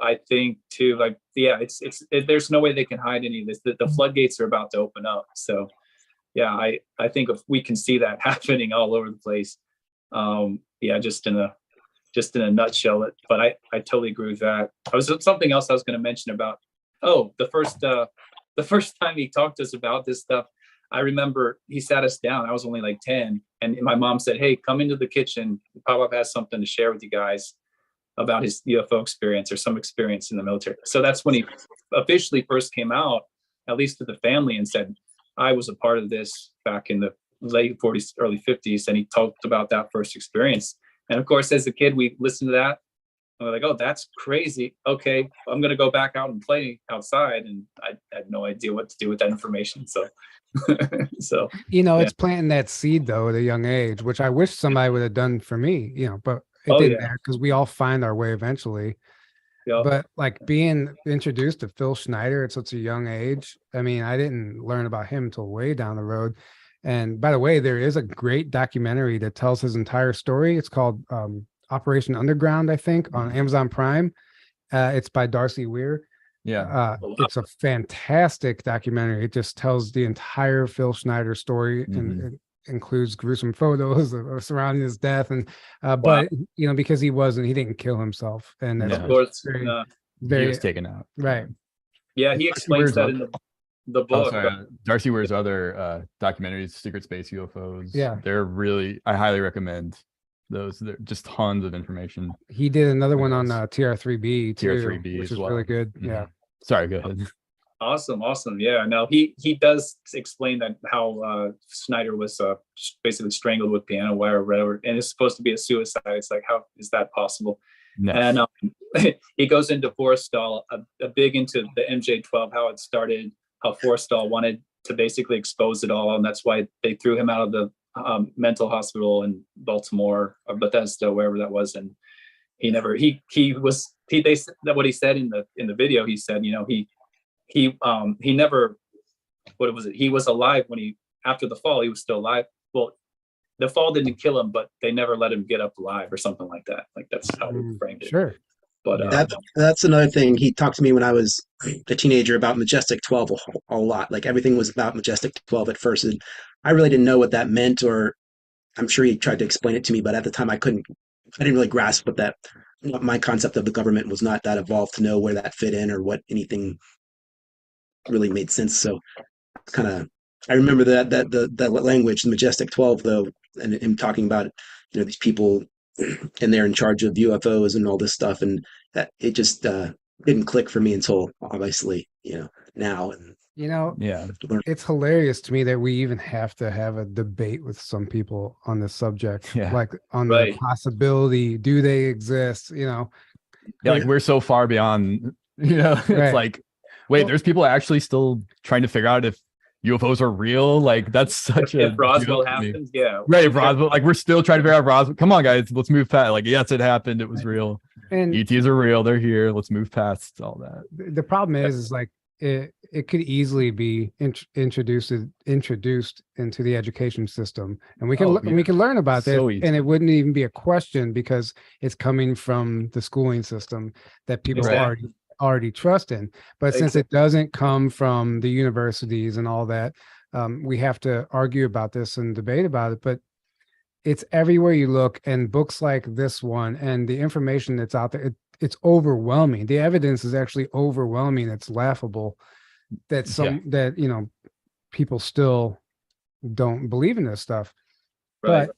S2: I think too, like, yeah, there's no way they can hide any of this. The floodgates are about to open up. So yeah, I think if we can see that happening all over the place. Yeah, just in a nutshell. But I totally agree with that. Something else I was going to mention about, the first time he talked to us about this stuff, I remember he sat us down. I was only like 10. And my mom said, hey, come into the kitchen. Pop-Up has something to share with you guys about his UFO experience or some experience in the military. So that's when he officially first came out, at least to the family, and said, I was a part of this back in the late 40s, early 50s. And he talked about that first experience. And of course, as a kid, we listened to that. And we're like, oh, that's crazy. Okay, I'm going to go back out and play outside. And I had no idea what to do with that information. So,
S1: It's planting that seed though at a young age, which I wish somebody would have done for me, but it didn't matter because we all find our way eventually.
S2: Yep.
S1: But like being introduced to Phil Schneider at such a young age, I mean, I didn't learn about him until way down the road. And by the way, there is a great documentary that tells his entire story. It's called Operation Underground, I think, on Amazon Prime. It's by Darcy Weir.
S3: Yeah.
S1: It's a fantastic documentary. It just tells the entire Phil Schneider story, and includes gruesome photos surrounding his death, and but because he didn't kill himself, and that's
S2: Of course,
S1: very,
S3: He
S1: very
S3: was taken out.
S1: right.
S2: yeah, he explains that in the
S3: Oh,
S2: book.
S3: sorry. Darcy Ware's other documentaries, Secret Space UFOs.
S1: Yeah.
S3: They're really, I highly recommend those. They're just tons of information.
S1: He did another one on
S3: Yes.
S1: TR3B too,
S3: TR3B
S1: which
S3: as
S1: is
S3: well.
S1: really good.
S3: Mhm.
S1: Yeah.
S3: Sorry, go ahead.
S2: Awesome. Yeah, no, he does explain that how Snyder was basically strangled with piano wire or whatever, and it's supposed to be a suicide. It's like, how is that possible?
S3: No.
S2: And he goes into Forrestal a big into the MJ12, how it started, how Forrestal wanted to basically expose it all, and that's why they threw him out of the mental hospital in Baltimore or Bethesda, wherever that was, and he never what he said in the video. He said, he never, what was it? He was alive when after the fall, he was still alive. Well, the fall didn't kill him, but they never let him get up alive or something like that. Like that's how he framed it.
S1: Sure.
S2: But
S4: that's another thing. He talked to me when I was a teenager about Majestic 12 a lot. Like everything was about Majestic 12 at first. And I really didn't know what that meant, or I'm sure he tried to explain it to me, but at the time I didn't really grasp what my concept of the government was not that evolved to know where that fit in or what anything really made sense. So kind of, I remember that language, the Majestic 12, though, and him talking about, these people and they're in charge of UFOs and all this stuff. And that it just didn't click for me until obviously, now. And
S3: Yeah.
S1: it's hilarious to me that we even have to have a debate with some people on this subject,
S3: Yeah.
S1: like on
S2: Right.
S1: the possibility, do they exist?
S3: Yeah, like we're so far beyond, it's
S1: Right.
S3: like, wait,
S1: Well-
S3: there's people actually still trying to figure out if UFOs are real. Like that's such
S2: if
S3: a
S2: Roswell
S3: deal to me.
S2: happens, yeah,
S3: Right, if Roswell, like we're still trying to figure out Roswell. Come on, guys, let's move past. Like, yes, it happened. It was real.
S1: And
S3: ETs are real. They're here. Let's move past all that.
S1: the problem is like it could easily be introduced into the education system, and we can
S3: Oh, yeah.
S1: we can learn about
S3: So
S1: this,
S3: easy.
S1: and it wouldn't even be a question because it's coming from the schooling system that people
S2: Exactly.
S1: already trust in. But since it doesn't come from the universities and all that, we have to argue about this and debate about it. But it's everywhere you look, and books like this one and the information that's out there, it's overwhelming. The evidence is actually overwhelming. It's laughable that people still don't believe in this stuff.
S2: right.
S1: But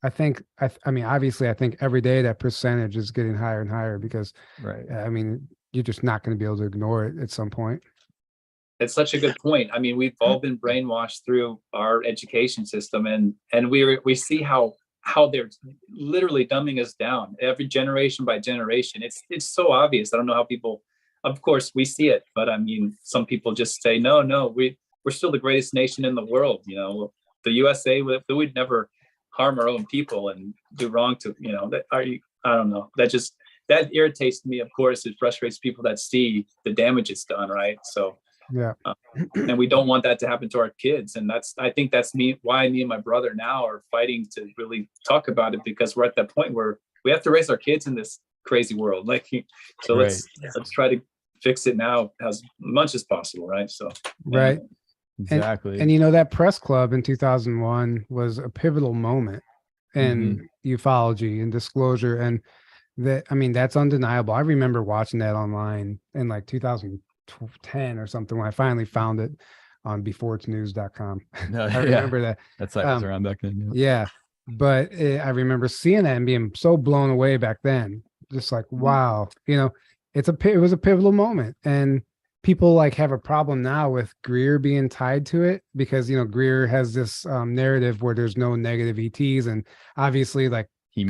S1: I think, I mean, obviously, I think every day that percentage is getting higher and higher because,
S3: Right.
S1: I mean, you're just not going to be able to ignore it at some point.
S2: It's such a good point. I mean, we've all been brainwashed through our education system, and we see how they're literally dumbing us down every generation by generation. It's so obvious. I don't know how people. Of course, we see it, but I mean, some people just say, no, we're still the greatest nation in the world. The USA, we'd never harm our own people and do wrong to. I don't know. That irritates me. Of course, it frustrates people that see the damage it's done. Right, so.
S1: Yeah.
S2: And we don't want that to happen to our kids. And I think that's why me and my brother now are fighting to really talk about it, because we're at that point where we have to raise our kids in this crazy world. So let's try to fix it now as much as possible. Right. So.
S1: Right.
S3: Exactly.
S1: And that press club in 2001 was a pivotal moment in ufology and disclosure. And that's undeniable. I remember watching that online in like 2010 or something when I finally found it on beforeitsnews.com. I remember that.
S3: That site was around back then.
S1: Yeah. But I remember seeing that and being so blown away back then. Just like, wow, it was a pivotal moment. And people like have a problem now with Greer being tied to it because, Greer has this narrative where there's no negative ETs. And obviously like, he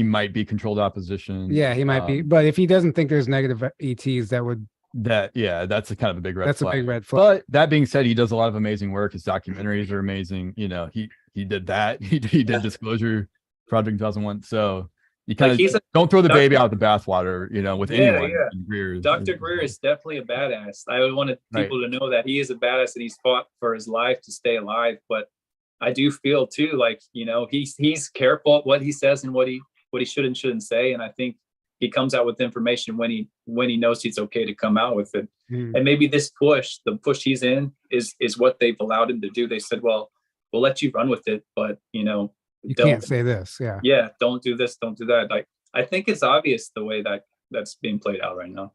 S3: might be controlled opposition.
S1: Yeah, he might be. But if he doesn't think there's negative ETs,
S3: that's a kind of a big red flag.
S1: That's a big red flag.
S3: But that being said, he does a lot of amazing work. His documentaries are amazing. He did that. He did Disclosure Project 2001. So you kind of don't throw the baby out with the bathwater, with anyone.
S2: Yeah. Dr. Greer is definitely a badass. I wanted people to know that he is a badass and he's fought for his life to stay alive. But I do feel too, like, he's careful what he says and what he should and shouldn't say. And I think he comes out with information when he knows it's okay to come out with it. And maybe the push he's in is what they've allowed him to do. They said, well, we'll let you run with it, but
S1: You
S2: don't,
S1: can't say this. Yeah.
S2: yeah, don't do this, don't do that. Like, I think it's obvious the way that that's being played out right now.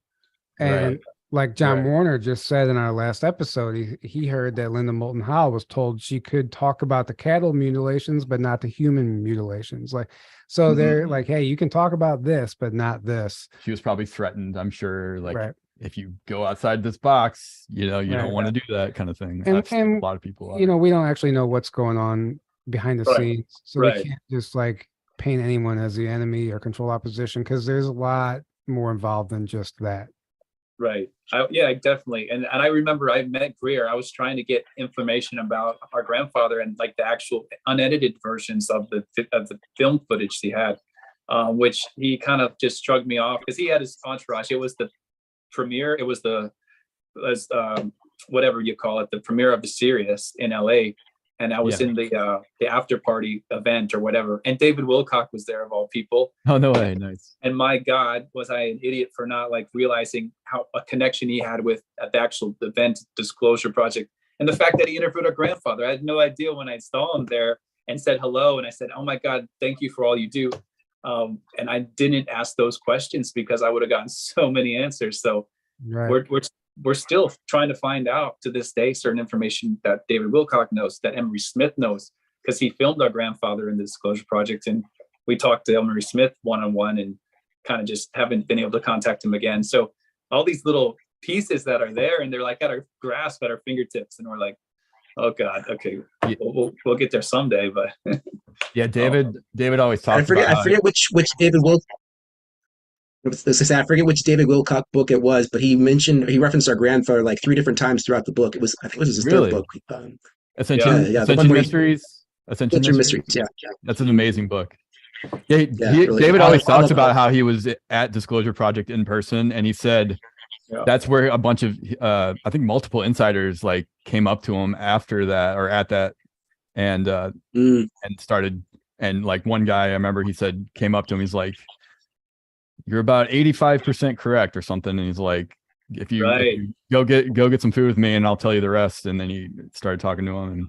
S1: And
S3: Right.
S1: like John
S3: Right.
S1: Warner just said in our last episode, he heard that Linda Moulton Howe was told she could talk about the cattle mutilations, but not the human mutilations. Like, so
S2: Mhm.
S1: they're like, hey, you can talk about this, but not this.
S3: She was probably threatened, I'm sure, like,
S1: Right.
S3: if you go outside this box, you
S1: Right.
S3: don't want to do that kind of thing.
S1: And-
S3: I've seen
S1: and,
S3: a lot of people.
S1: We don't actually know what's going on behind the
S2: Right.
S1: scenes. So we
S2: Right.
S1: can't just like paint anyone as the enemy or control opposition, because there's a lot more involved than just that.
S2: Right. Yeah, definitely. And I remember I met Greer. I was trying to get information about our grandfather and like the actual unedited versions of the film footage he had, which he kind of just shrugged me off because he had his entourage. It was the premiere. It was whatever you call it, the premiere of the series in LA. And I was
S3: Yeah.
S2: in the after party event or whatever. And David Wilcock was there, of all people.
S3: Oh, no way. Nice.
S2: And my God, was I an idiot for not like realizing how a connection he had with the actual event Disclosure Project. And the fact that he interviewed our grandfather. I had no idea when I saw him there and said hello. And I said, oh my God, thank you for all you do. And I didn't ask those questions because I would have gotten so many answers. So
S1: Right.
S2: we're still trying to find out to this day certain information that David Wilcock knows, that Emery Smith knows, because he filmed our grandfather in the Disclosure Project. And we talked to Emery Smith one-on-one and kind of just haven't been able to contact him again. So all these little pieces that are there and they're like at our grasp, at our fingertips. And we're like, oh God, okay, we'll get there someday. But
S3: Yeah, David always talks
S4: I forget
S3: about
S4: I forget which David I forget which David Wilcock book it was, but he referenced our grandfather like 3 different times throughout the book. I think it was his
S3: Really?
S4: third book.
S3: Ascension,
S4: yeah, the one
S3: Ascension
S4: where he-
S3: Mysteries. Ascension
S4: Mysteries.
S3: Mysteries.
S4: Yeah.
S3: That's an amazing book. Yeah,
S4: Yeah, really.
S3: David always
S4: I love
S3: talks about
S4: that.
S3: how he was at Disclosure Project in person, and he said
S2: Yeah.
S3: that's where a bunch of I think multiple insiders like came up to him after that or at that, and started, and like one guy I remember he said came up to him, he's like, "You're about 85% correct" or something, and he's like, if you go get some food with me and I'll tell you the rest. And then he started talking to him, and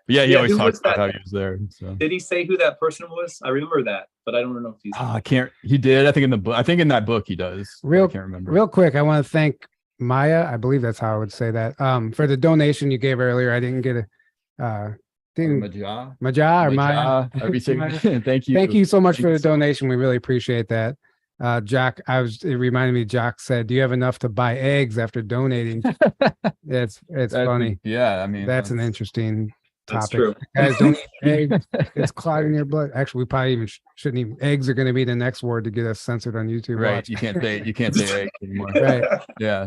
S3: but yeah, he
S2: Yeah,
S3: always
S2: who
S3: talks
S2: was
S3: about
S2: that?
S3: how he was there. So
S2: did he say who that person was? I remember that, but I don't know if he's.
S3: I can't. He did. I think in the book. I think in that book he does. I can't remember.
S1: Real quick, I want to thank Maya. I believe that's how I would say that. For the donation you gave earlier. I didn't get Maja or Maya.
S3: Thank you.
S1: Thank you so much
S3: Thank
S1: for
S3: you
S1: the
S3: so much.
S1: donation. We really appreciate that. Jack, it reminded me, Jack said, do you have enough to buy eggs after donating? It's funny.
S3: Yeah, I mean
S1: That's an interesting
S2: That's
S1: topic.
S2: true.
S1: Guys, don't eat eggs. It's clogging your blood. Actually, we probably even shouldn't eat. Eggs are going to be the next word to get us censored on YouTube.
S3: right.
S1: Watch.
S3: You can't say egg anymore.
S1: Right.
S3: Yeah.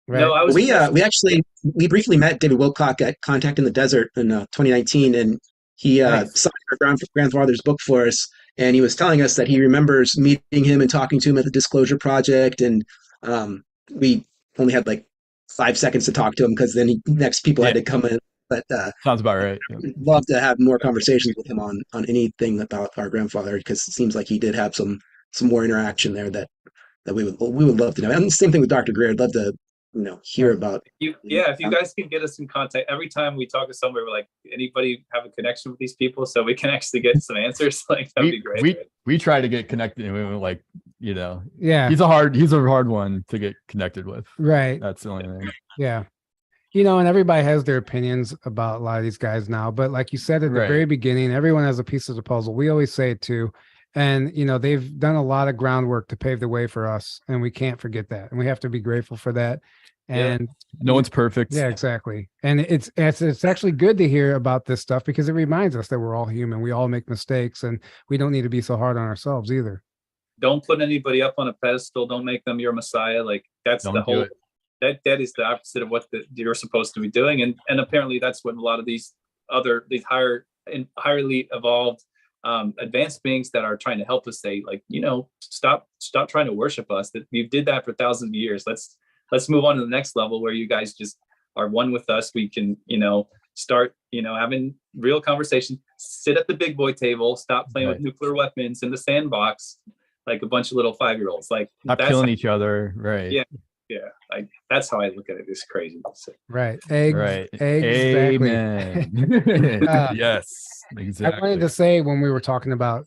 S1: Right.
S2: No, I was.
S4: We briefly met David Wilcock at Contact in the Desert in 2019, and he
S1: Nice.
S4: signed our grandfather's book for us. And he was telling us that he remembers meeting him and talking to him at the Disclosure Project, and we only had like 5 seconds to talk to him because then next people had to come in. But
S3: Sounds about right. Yeah.
S4: we'd love to have more conversations with him on anything about our grandfather, because it seems like he did have some more interaction there that we would love to know. And the same thing with Dr. Greer. I'd love to hear about.
S2: If you guys can get us in contact, every time we talk to somebody, we're like, anybody have a connection with these people so we can actually get some answers? Like, that'd be great.
S3: We try to get connected, and we were like,
S1: Yeah.
S3: he's a hard one to get connected with.
S1: Right.
S3: That's the only thing.
S1: Yeah. And everybody has their opinions about a lot of these guys now, but like you said at the
S3: Right.
S1: very beginning, everyone has a piece of the puzzle. We always say it too. And, they've done a lot of groundwork to pave the way for us, and we can't forget that. And we have to be grateful for that. And
S3: No one's perfect.
S1: yeah, exactly. And it's actually good to hear about this stuff because it reminds us that we're all human. We all make mistakes, and we don't need to be so hard on ourselves either.
S2: Don't put anybody up on a pedestal. Don't make them your messiah. Like, that's
S3: Don't
S2: the
S3: do
S2: whole.
S3: it.
S2: That is the opposite of what you're supposed to be doing, and apparently that's what a lot of these highly evolved advanced beings that are trying to help us say, like, stop trying to worship us. That you did that for thousands of years. Let's move on to the next level where you guys just are one with us. We can start having real conversation. Sit at the big boy table. Stop playing with nuclear weapons in the sandbox like a bunch of little 5-year-olds. Like,
S3: Not killing each other. Right.
S2: Yeah. Yeah, like That's how I look at it. It's crazy. So,
S1: Right.
S3: Right.
S1: Exactly.
S3: Amen. Yes,
S1: I
S3: exactly.
S1: wanted to say when we were talking about,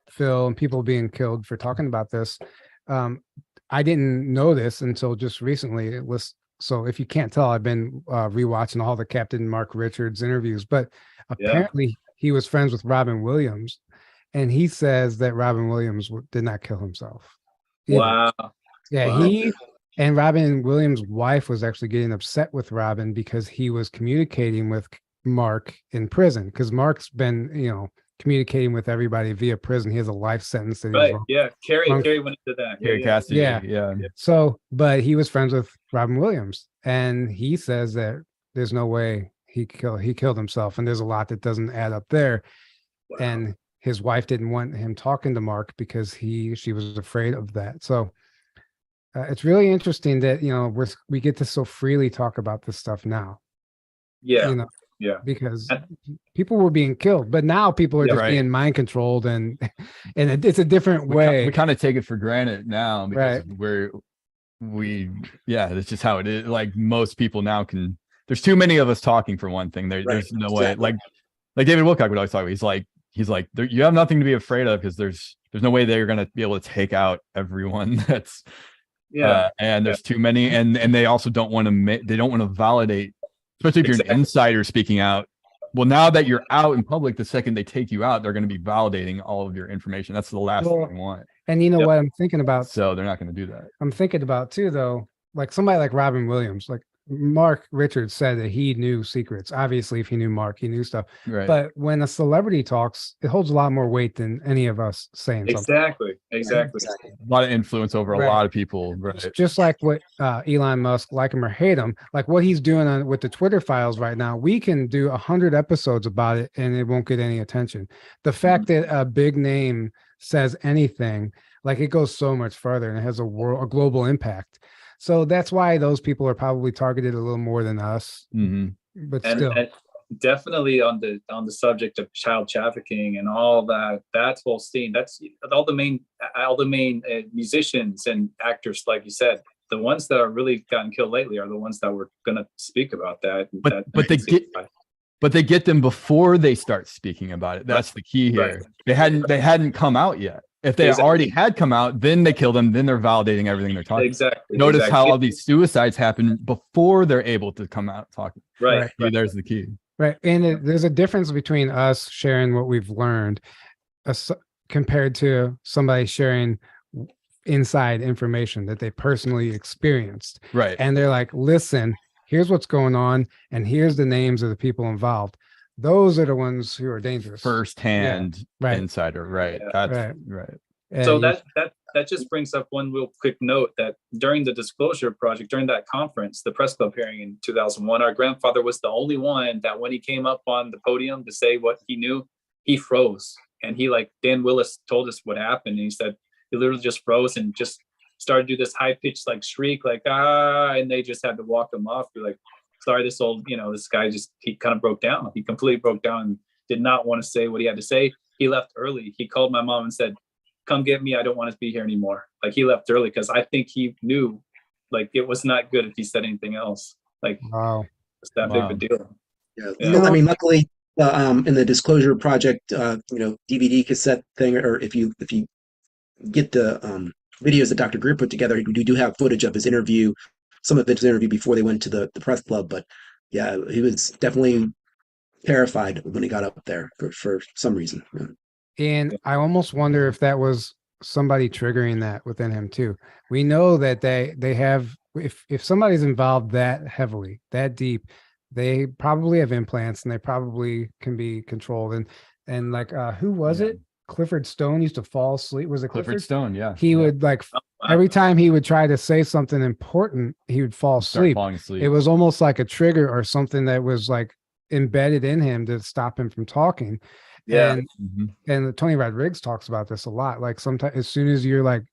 S1: Phil and people being killed for talking about this, I didn't know this until just recently. It was, so if you can't tell, I've been rewatching all the Captain Mark Richards interviews, but
S2: yeah.
S1: apparently he was friends with Robin Williams, and he says that Robin Williams did not kill himself either.
S2: Wow.
S1: Yeah,
S2: Wow.
S1: he and Robin Williams' wife was actually getting upset with Robin because he was communicating with Mark in prison, because Mark's been, communicating with everybody via prison. He has a life sentence that he was
S2: Right.
S1: wrong.
S2: Yeah. Carrie
S1: wrong-
S2: went into that.
S3: Carrie
S2: Yeah.
S3: Cassidy.
S1: Yeah.
S3: Yeah.
S1: So, but he was friends with Robin Williams, and he says that there's no way he killed himself, and there's a lot that doesn't add up there.
S2: Wow.
S1: And his wife didn't want him talking to Mark because she was afraid of that. So it's really interesting that we get to so freely talk about this stuff now.
S2: Yeah. Yeah.
S1: Because people were being killed, but now people are
S2: Yeah,
S1: just
S3: right.
S1: being mind controlled, and it's a different way.
S3: We kind of take it for granted now because
S1: Right.
S3: that's just how it is. Like most people now there's too many of us talking for one thing. There's no way.
S4: Exactly.
S3: Like David Wilcock would always talk about. He's like, you have nothing to be afraid of because there's no way they're going to be able to take out everyone that's and there's too many, and they also don't want to validate, especially if you're an insider speaking out. Well, now that you're out in public, the second they take you out, they're going to be validating all of your information. That's the last thing they want.
S1: And what I'm thinking about,
S3: so they're not going to do that.
S1: I'm thinking about too, though, like somebody like Robin Williams, like Mark Richards said that he knew secrets. Obviously, if he knew Mark, he knew stuff.
S3: Right.
S1: But when a celebrity talks, it holds a lot more weight than any of us saying something.
S2: Exactly.
S3: A lot of influence over a lot of people. Right.
S1: Just like what Elon Musk, like him or hate him, like what he's doing with the Twitter files right now, we can do 100 episodes about it and it won't get any attention. The fact that a big name says anything, like it goes so much further and it has a global impact. So that's why those people are probably targeted a little more than us.
S3: Mm-hmm.
S1: But still,
S2: and definitely on the subject of child trafficking and all that whole scene. That's all the main musicians and actors, like you said. The ones that are really gotten killed lately are the ones that were going to speak about that.
S3: But they get them before they start speaking about it. That's the key here. Right. They hadn't come out yet. If they already had come out, then they kill them. Then they're validating everything they're talking.
S2: Exactly.
S3: Notice how all these suicides happen before they're able to come out talking.
S2: Right.
S3: There's the key.
S1: Right. And there's a difference between us sharing what we've learned compared to somebody sharing inside information that they personally experienced.
S3: Right.
S1: And they're like, listen, here's what's going on, and here's the names of the people involved. Those are the ones who are dangerous.
S3: First-hand insider, right?
S2: Yeah.
S3: That's right.
S2: And so that just brings up one real quick note that during the disclosure project, during that conference, the press club hearing in 2001, our grandfather was the only one that when he came up on the podium to say what he knew, he froze. And he, like Dan Willis told us what happened. And he said he literally just froze and just started to do this high-pitched like shriek, like, and they just had to walk him off. Be like, sorry, this guy he kind of broke down. He completely broke down and did not want to say what he had to say. He left early. He called my mom and said, come get me. I don't want to be here anymore. Like he left early because I think he knew like it was not good if he said anything else. Like,
S1: wow,
S2: it's that big of a deal.
S4: Yeah. I mean, luckily, in the disclosure project, DVD cassette thing, or if you get the videos that Dr. Greer put together, we do have footage of his interview. Some of his interview before they went to the press club, but yeah, he was definitely terrified when he got up there for some reason. Yeah.
S1: And I almost wonder if that was somebody triggering that within him too. We know that they have, if somebody's involved that heavily, that deep, they probably have implants and they probably can be controlled. And like, who was it? Clifford Stone used to fall asleep. Was it
S3: Clifford Stone? Yeah.
S1: He would like every time he would try to say something important, he would fall asleep. It was almost like a trigger or something that was like embedded in him to stop him from talking.
S2: Yeah.
S1: And Tony Rodriguez talks about this a lot. Like sometimes as soon as you're like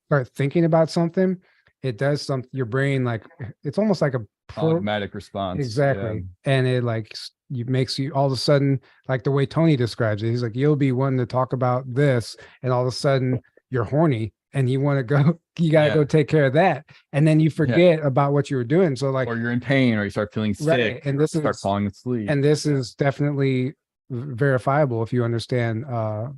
S1: start thinking about something, it does something, your brain, like it's almost like a
S3: automatic response.
S1: Exactly. Yeah. And it like makes you all of a sudden, like the way Tony describes it, he's like, you'll be one to talk about this, and all of a sudden you're horny and you want to go, you got to
S3: Yeah.
S1: go take care of that. And then you forget about what you were doing. So like,
S3: Or you're in pain, or you start feeling
S1: right.
S3: sick,
S1: And this
S3: start
S1: is,
S3: falling asleep.
S1: and this is definitely verifiable if you understand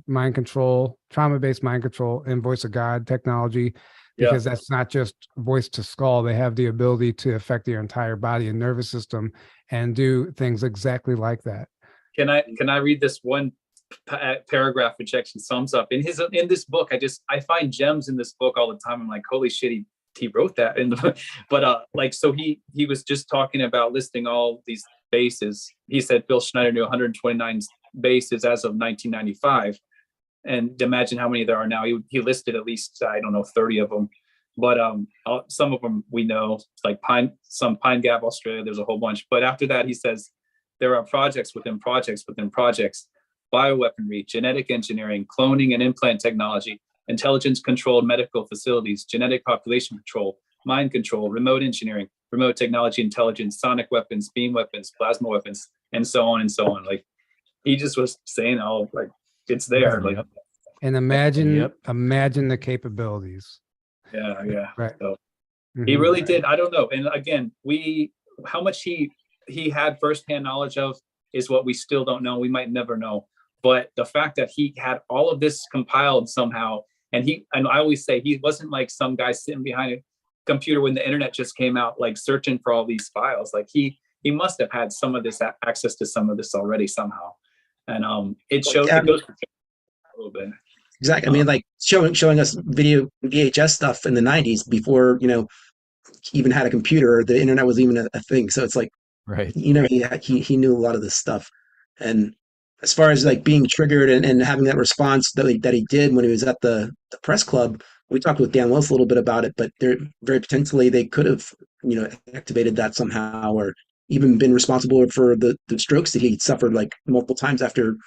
S1: mind control, trauma-based mind control, and voice of God technology, because that's not just voice to skull. They have the ability to affect your entire body and nervous system and do things exactly like that.
S2: Can I read this one paragraph which actually sums up in this book? I find gems in this book all the time. I'm like, holy shit, he wrote that. But so he was just talking about listing all these bases. He said Bill Schneider knew 129 bases as of 1995, and imagine how many there are now. He listed at least, I don't know, 30 of them. But some of them we know, like Pine Gap, Australia. There's a whole bunch. But after that, he says there are projects within projects within projects: bioweaponry, genetic engineering, cloning and implant technology, intelligence-controlled medical facilities, genetic population control, mind control, remote engineering, remote technology, intelligence, sonic weapons, beam weapons, plasma weapons, and so on and so on. Like, he just was saying, oh, like, it's there. Like,
S1: and imagine the capabilities.
S2: yeah.
S1: Right.
S2: So he really did. I don't know. And again, how much he had firsthand knowledge of is what we still don't know. We might never know. But the fact that he had all of this compiled somehow, and I always say he wasn't like some guy sitting behind a computer when the internet just came out, like searching for all these files. Like he must have had some of this access to some of this already somehow. And it shows it goes a little bit.
S4: Exactly. I mean, like showing us video VHS stuff in the 90s before, he even had a computer, or the internet was even a thing. So it's like,
S3: Right.
S4: he knew a lot of this stuff. And as far as like being triggered and having that response that he did when he was at the press club, we talked with Dan Willis a little bit about it, but they're very potentially they could have, activated that somehow, or even been responsible for the strokes that he suffered like multiple times after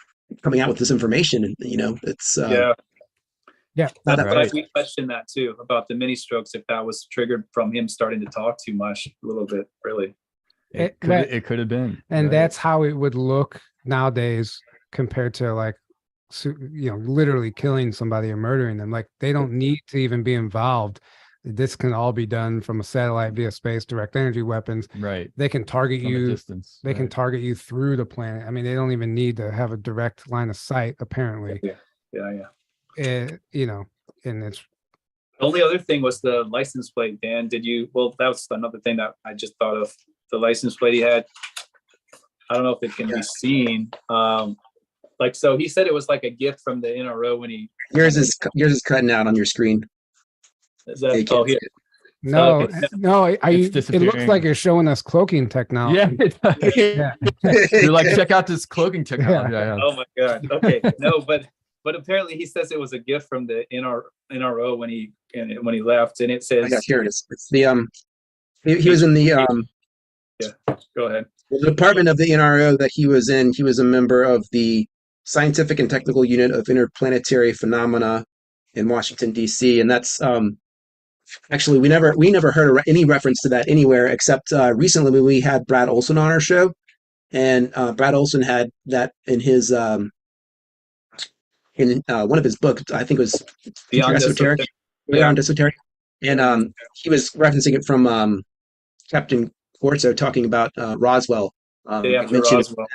S4: coming out with this information. And, it's,
S1: yeah,
S2: that's
S3: right.
S2: right. We questioned that too, about the mini strokes, if that was triggered from him starting to talk too much, a little bit, really.
S3: It could have been.
S1: And
S3: right.
S1: that's how it would look nowadays compared to like, literally killing somebody or murdering them. Like, they don't need to even be involved. This can all be done from a satellite via space, direct energy weapons.
S3: Right.
S1: They can target
S3: From a
S1: you.
S3: distance.
S1: They can target you through the planet. I mean, they don't even need to have a direct line of sight, apparently.
S2: Yeah.
S1: And it's
S2: The only other thing was the license plate, Dan. That was another thing that I just thought of. The license plate he had. I don't know if it can be seen. So he said it was like a gift from the NRO when he.
S4: yours is cutting out on your screen.
S2: Is that, oh, here.
S1: no,
S2: Okay.
S1: no. It looks
S3: disappearing.
S1: like you're showing us cloaking technology.
S3: Yeah. You're like, check out this cloaking technology.
S1: Yeah.
S3: I have.
S2: Oh my God. Okay. No, but apparently he says it was a gift from the NRO when he left, and it says.
S4: I got here it is. It's the he was in the
S2: Yeah. Go ahead.
S4: the department of the NRO that he was in. He was a member of the Scientific and Technical Unit of Interplanetary Phenomena in Washington, D.C. And that's actually we never heard any reference to that anywhere except recently when we had Brad Olson on our show, and Brad Olson had that in his in one of his books. I think it was
S2: Beyond
S4: Esoteric. Beyond Esoteric, and he was referencing it from Captain Corso talking about Roswell. Mentioned
S2: Roswell.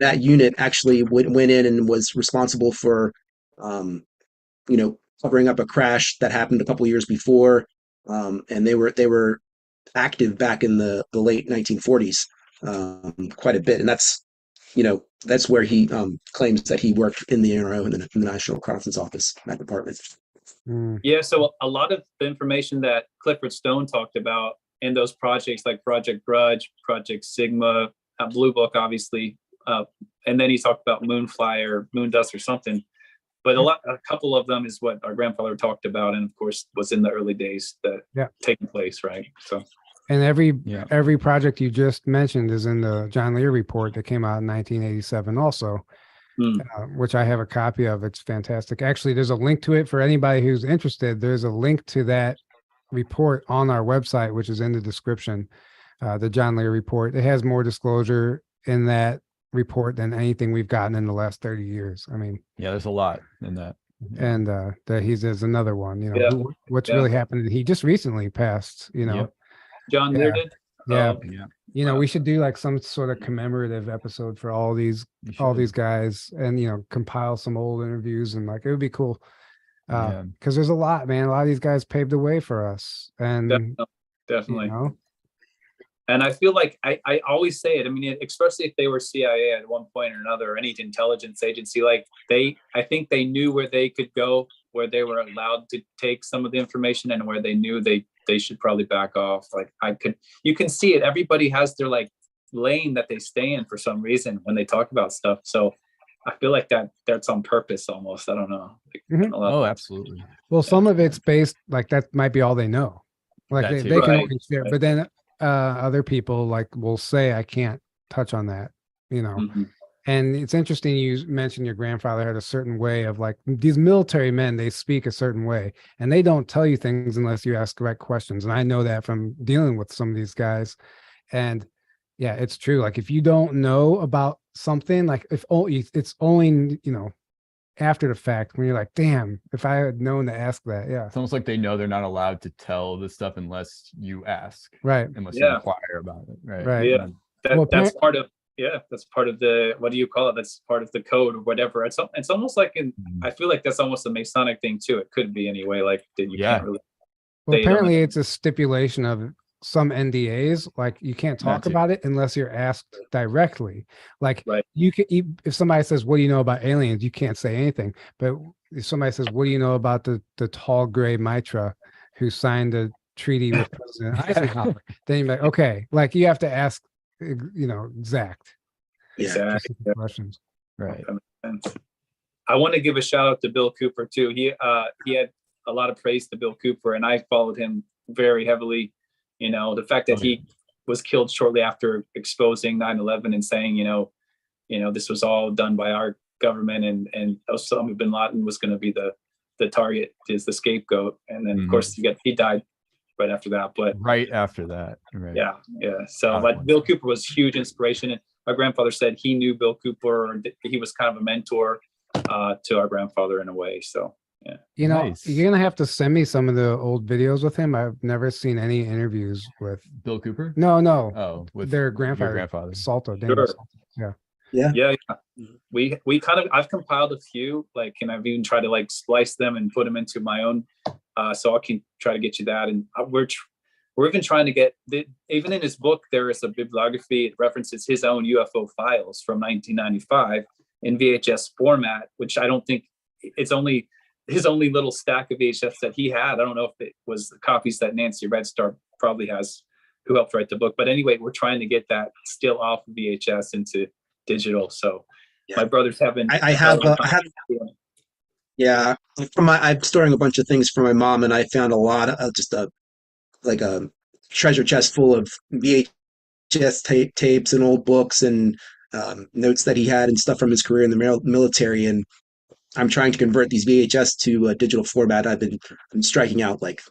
S4: that unit actually went in and was responsible for covering up a crash that happened a couple of years before, and they were active back in the late 1940s, quite a bit, and that's where he claims that he worked in the NRO, in the National Reconnaissance Office, that department.
S2: Yeah, so a lot of the information that Clifford Stone talked about in those projects, like Project Grudge, Project Sigma, Blue Book, obviously, and then he talked about Moonfly or Moondust or something. But a couple of them is what our grandfather talked about, and of course was in the early days that taking place, right? So,
S1: and every project you just mentioned is in the John Lear report that came out in 1987, also, which I have a copy of. It's fantastic. Actually, there's a link to it for anybody who's interested. There's a link to that report on our website, which is in the description. The John Lear report. It has more disclosure in that report than anything we've gotten in the last 30 years. I mean,
S3: yeah, there's a lot in that.
S1: and that there's another one,
S2: Yeah.
S1: what's
S2: Yeah.
S1: really happened. He just recently passed,
S3: Yep.
S2: John
S1: Yeah.
S2: Lear did.
S1: Yeah.
S3: Yeah.
S2: Wow.
S1: We should do like some sort of commemorative episode for all these
S3: You
S1: these
S3: should.
S1: guys, and compile some old interviews, and like it would be cool.
S3: Yeah.
S1: Because there's a lot, man. A lot of these guys paved the way for us, and
S2: Definitely. And I feel like I always say it. I mean, especially if they were CIA at one point or another, or any intelligence agency, like I think they knew where they could go, where they were allowed to take some of the information, and where they knew they should probably back off. Like you can see it. Everybody has their like lane that they stay in for some reason when they talk about stuff. So I feel like that's on purpose almost. I don't know.
S1: Mhm.
S3: Oh, absolutely.
S1: Well, some of it's based like that might be all they know. Like
S3: That
S1: they
S3: too.
S1: can
S2: Right.
S1: only share, but then other people like will say, I can't touch on that,
S2: Mhm.
S1: And it's interesting you mentioned your grandfather had a certain way of like these military men, they speak a certain way, and they don't tell you things unless you ask the right questions. And I know that from dealing with some of these guys. And yeah, it's true. Like if you don't know about something, like if only it's only, after the fact when you're like, damn, if I had known to ask that. Yeah.
S3: It's almost like they know they're not allowed to tell this stuff unless you ask,
S1: Right.
S3: unless you
S2: Yeah.
S3: inquire about it. Right.
S1: Right.
S2: Yeah.
S1: Well,
S2: That's part of the, what do you call it? That's part of the code or whatever. It's almost like I feel like that's almost a Masonic thing too. It could be anyway, like that you
S3: Yeah.
S2: can't really.
S1: Well,
S2: They don't-
S1: apparently it's a stipulation of some NDAs, like you can't talk
S3: That too.
S1: about it unless you're asked directly. Like
S2: Right.
S1: you can, if somebody says, "What do you know about aliens?" You can't say anything. But if somebody says, "What do you know about the tall gray Mitra who signed a treaty with President Eisenhower?" Then you're like, okay, like you have to ask, exact
S4: Yeah.
S2: Exactly.
S1: specific questions.
S3: Right.
S2: That makes sense. I want to give a shout out to Bill Cooper too. He had a lot of praise to Bill Cooper, and I followed him very heavily. The fact that he was killed shortly after exposing 9/11 and saying, this was all done by our government, and Osama bin Laden was going to be the target, is the scapegoat, and then of course he died right after that. But
S3: Right after that. Right.
S2: yeah. So, but Bill Cooper was a huge inspiration, and my grandfather said he knew Bill Cooper, and he was kind of a mentor to our grandfather in a way. So yeah.
S3: Nice.
S1: You're gonna have to send me some of the old videos with him. I've never seen any interviews with
S3: Bill Cooper?
S1: no,
S3: Oh, with
S1: their
S3: your
S1: grandfather, Salto. Daniel
S2: Sure.
S1: Salto. Yeah.
S2: Yeah. We kind of, I've compiled a few, like, and I've even tried to like splice them and put them into my own. So I can try to get you that. And we're even trying to get even in his book, there is a bibliography. It references his own UFO files from 1995 in VHS format, which I don't think it's only his only little stack of VHS that he had. I don't know if it was the copies that Nancy Red Star probably has, who helped write the book. But anyway, we're trying to get that still off of VHS into digital. So my brothers haven't.
S4: I have, yeah, I'm storing a bunch of things for my mom, and I found a lot of just a treasure chest full of VHS tapes and old books and notes that he had and stuff from his career in the military. And I'm trying to convert these VHS to a digital format. I'm striking out like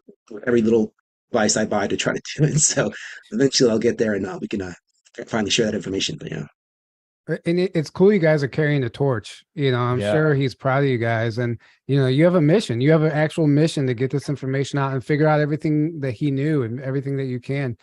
S4: every little device I buy to try to do it. So eventually I'll get there, and we can finally share that information. But yeah.
S1: And it's cool you guys are carrying the torch. I'm sure he's proud of you guys. And, you have a mission. You have an actual mission to get this information out and figure out everything that he knew and everything that you can.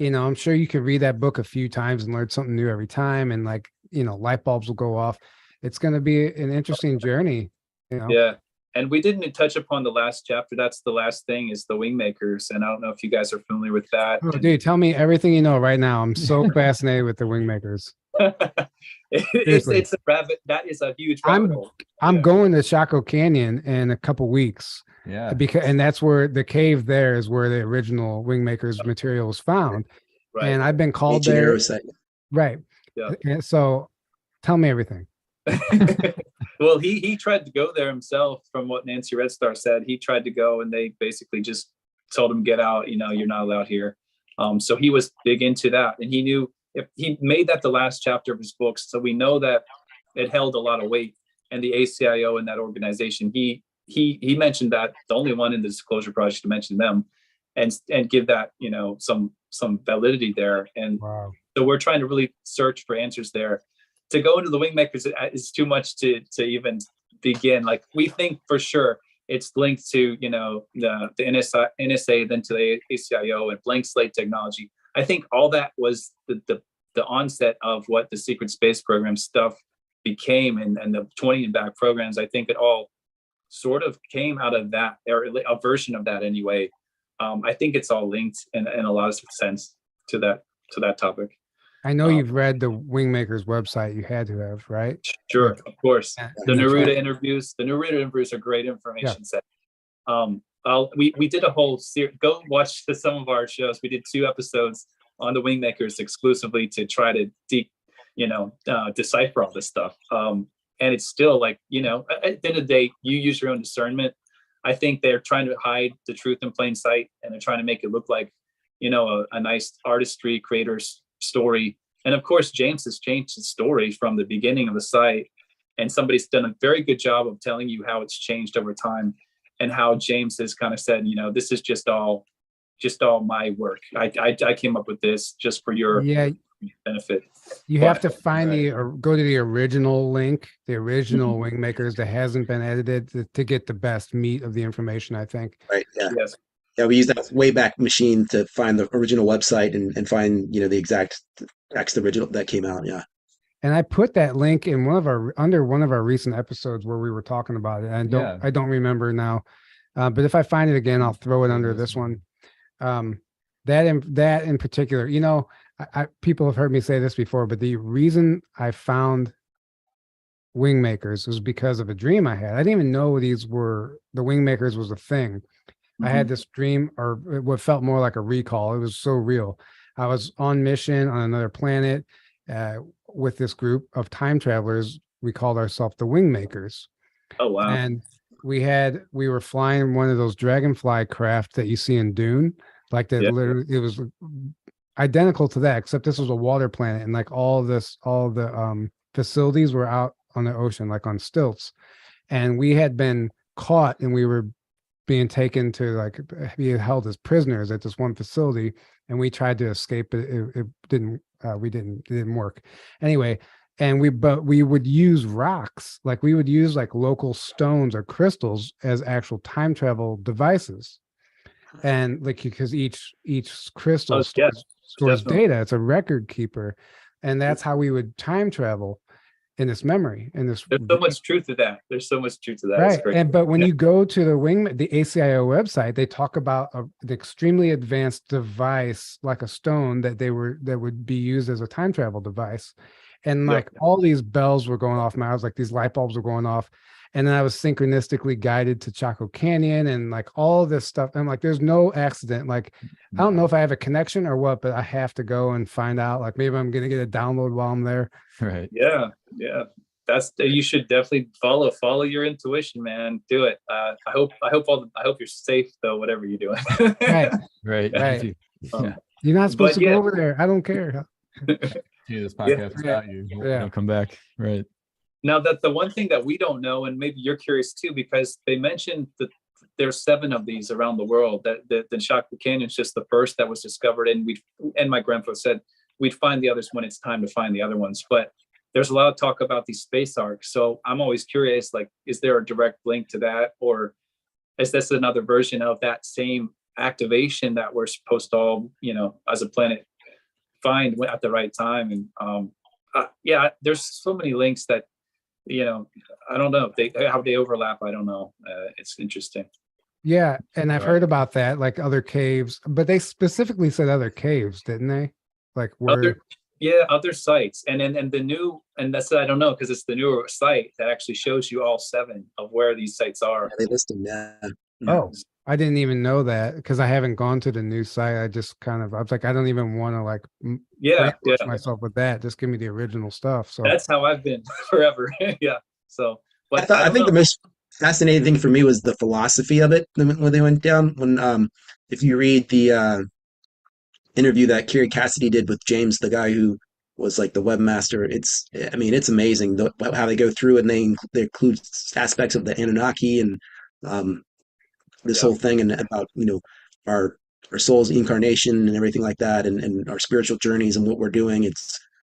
S1: I'm sure you could read that book a few times and learn something new every time. And light bulbs will go off. It's going to be an interesting journey.
S2: Yeah. And we didn't touch upon the last chapter. That's the last thing, is the Wingmakers. And I don't know if you guys are familiar with that.
S1: Oh, dude, tell me everything you know right now. I'm so fascinated with the Wingmakers.
S2: It's a rabbit. That is a huge rabbit hole.
S1: I'm going to Chaco Canyon in a couple weeks.
S3: Yeah.
S1: And that's where the cave there is where the original Wingmakers material was found.
S2: Right.
S1: And I've been called
S4: Ancient
S1: there.
S4: Arrow site.
S1: Right.
S2: Yeah.
S1: And so tell me everything.
S2: Well, he tried to go there himself. From what Nancy Red Star said, he tried to go, and they basically just told him, get out, you're not allowed here. So he was big into that, and he knew if he made that the last chapter of his books. So we know that it held a lot of weight. And the ACIO and that organization, he mentioned that, the only one in the Disclosure Project to mention them, and give that some validity there. And
S1: wow.
S2: So we're trying to really search for answers there. To go into the Wingmakers is too much to even begin. Like, we think for sure it's linked to, you know, the NSA, then to the ACIO and blank slate technology. I think all that was the onset of what the secret space program stuff became, and the 20 and back programs. I think it all sort of came out of that, or a version of that anyway. I think it's all linked in a lot of sense to that topic.
S1: I know you've read the Wingmakers website. You had to have, right?
S2: Sure, of course.
S1: Yeah.
S2: The
S1: And
S2: Neruda interviews. The Neruda interviews are great information set. We did a whole series. Go watch some of our shows. We did 2 episodes on the Wingmakers exclusively to try to decipher all this stuff. And it's still like, you know, at the end of the day, you use your own discernment. I think they're trying to hide the truth in plain sight, and they're trying to make it look like, you know, a nice artistry creator's story. And of course, James has changed his story from the beginning of the site, and somebody's done a very good job of telling you how it's changed over time, and how James has kind of said, you know, this is just all my work. I came up with this just for your benefit.
S1: You have to find or go to the original link, the original Wingmakers that hasn't been edited to get the best meat of the information, I think.
S4: Right. Yeah.
S2: Yes.
S4: Yeah, we use that Wayback Machine to find the original website and find, you know, the exact text original that came out. Yeah.
S1: And I put that link in under one of our recent episodes where we were talking about it. I don't remember now, but if I find it again, I'll throw it under this one. That in particular, you know, people have heard me say this before, but the reason I found Wingmakers was because of a dream I had. I didn't even know the Wingmakers was a thing. I had this dream, or what felt more like a recall. It was so real. I was on mission on another planet with this group of time travelers. We called ourselves the Wingmakers.
S2: Oh, wow.
S1: And we were flying one of those dragonfly craft that you see in Dune. Like that, literally, it was identical to that, except this was a water planet, and like all the facilities were out on the ocean, like on stilts. And we had been caught, and we were being taken to, like, being held as prisoners at this one facility, and we tried to escape, but it didn't work anyway. And we would use rocks, like we would use like local stones or crystals as actual time travel devices. And like, because each crystal stores data, it's a record keeper, and that's how we would time travel in this memory. There's
S2: so much truth to that.
S1: Right. But when you go to the ACIO website, they talk about the extremely advanced device, like a stone that would be used as a time travel device. And like all these bells were going off. I was like, these light bulbs were going off. And then I was synchronistically guided to Chaco Canyon and like all this stuff. And like, there's no accident. Like, I don't know if I have a connection or what, but I have to go and find out. Like, maybe I'm going to get a download while I'm there.
S3: Right.
S2: Yeah. You should definitely follow your intuition, man. Do it. I hope you're safe though, whatever you're doing.
S1: Right.
S3: Yeah.
S1: You're not supposed to go over there. I don't care.
S3: This podcast without you. Don't come back. Right.
S2: Now, that the one thing that we don't know, and maybe you're curious too, because they mentioned that there's 7 of these around the world. That the Chaco Canyon is just the first that was discovered, and my grandfather said we'd find the others when it's time to find the other ones. But there's a lot of talk about these space arcs, so I'm always curious, like, is there a direct link to that, or is this another version of that same activation that we're supposed to all, you know, as a planet, find at the right time? And there's so many links that, you know, I don't know how they overlap. I don't know. It's interesting.
S1: Yeah. And I've heard about that, like other caves, but they specifically said other caves, didn't they? Like
S2: other sites. And the new, and that's, I don't know, because it's the newer site that actually shows you all 7 of where these sites are.
S4: Yeah, they list them. Yeah.
S1: Oh, I didn't even know that, because I haven't gone to the new site. I just I was like, I don't even want to like myself with that. Just give me the original stuff. So
S2: that's how I've been forever. Yeah. So, but
S4: I think the most fascinating thing for me was the philosophy of it when they went down. When if you read the interview that Kerry Cassidy did with James, the guy who was like the webmaster, it's amazing how they go through it, and they include aspects of the Anunnaki and this whole thing, and about, you know, our soul's incarnation and everything like that, and our spiritual journeys and what we're doing.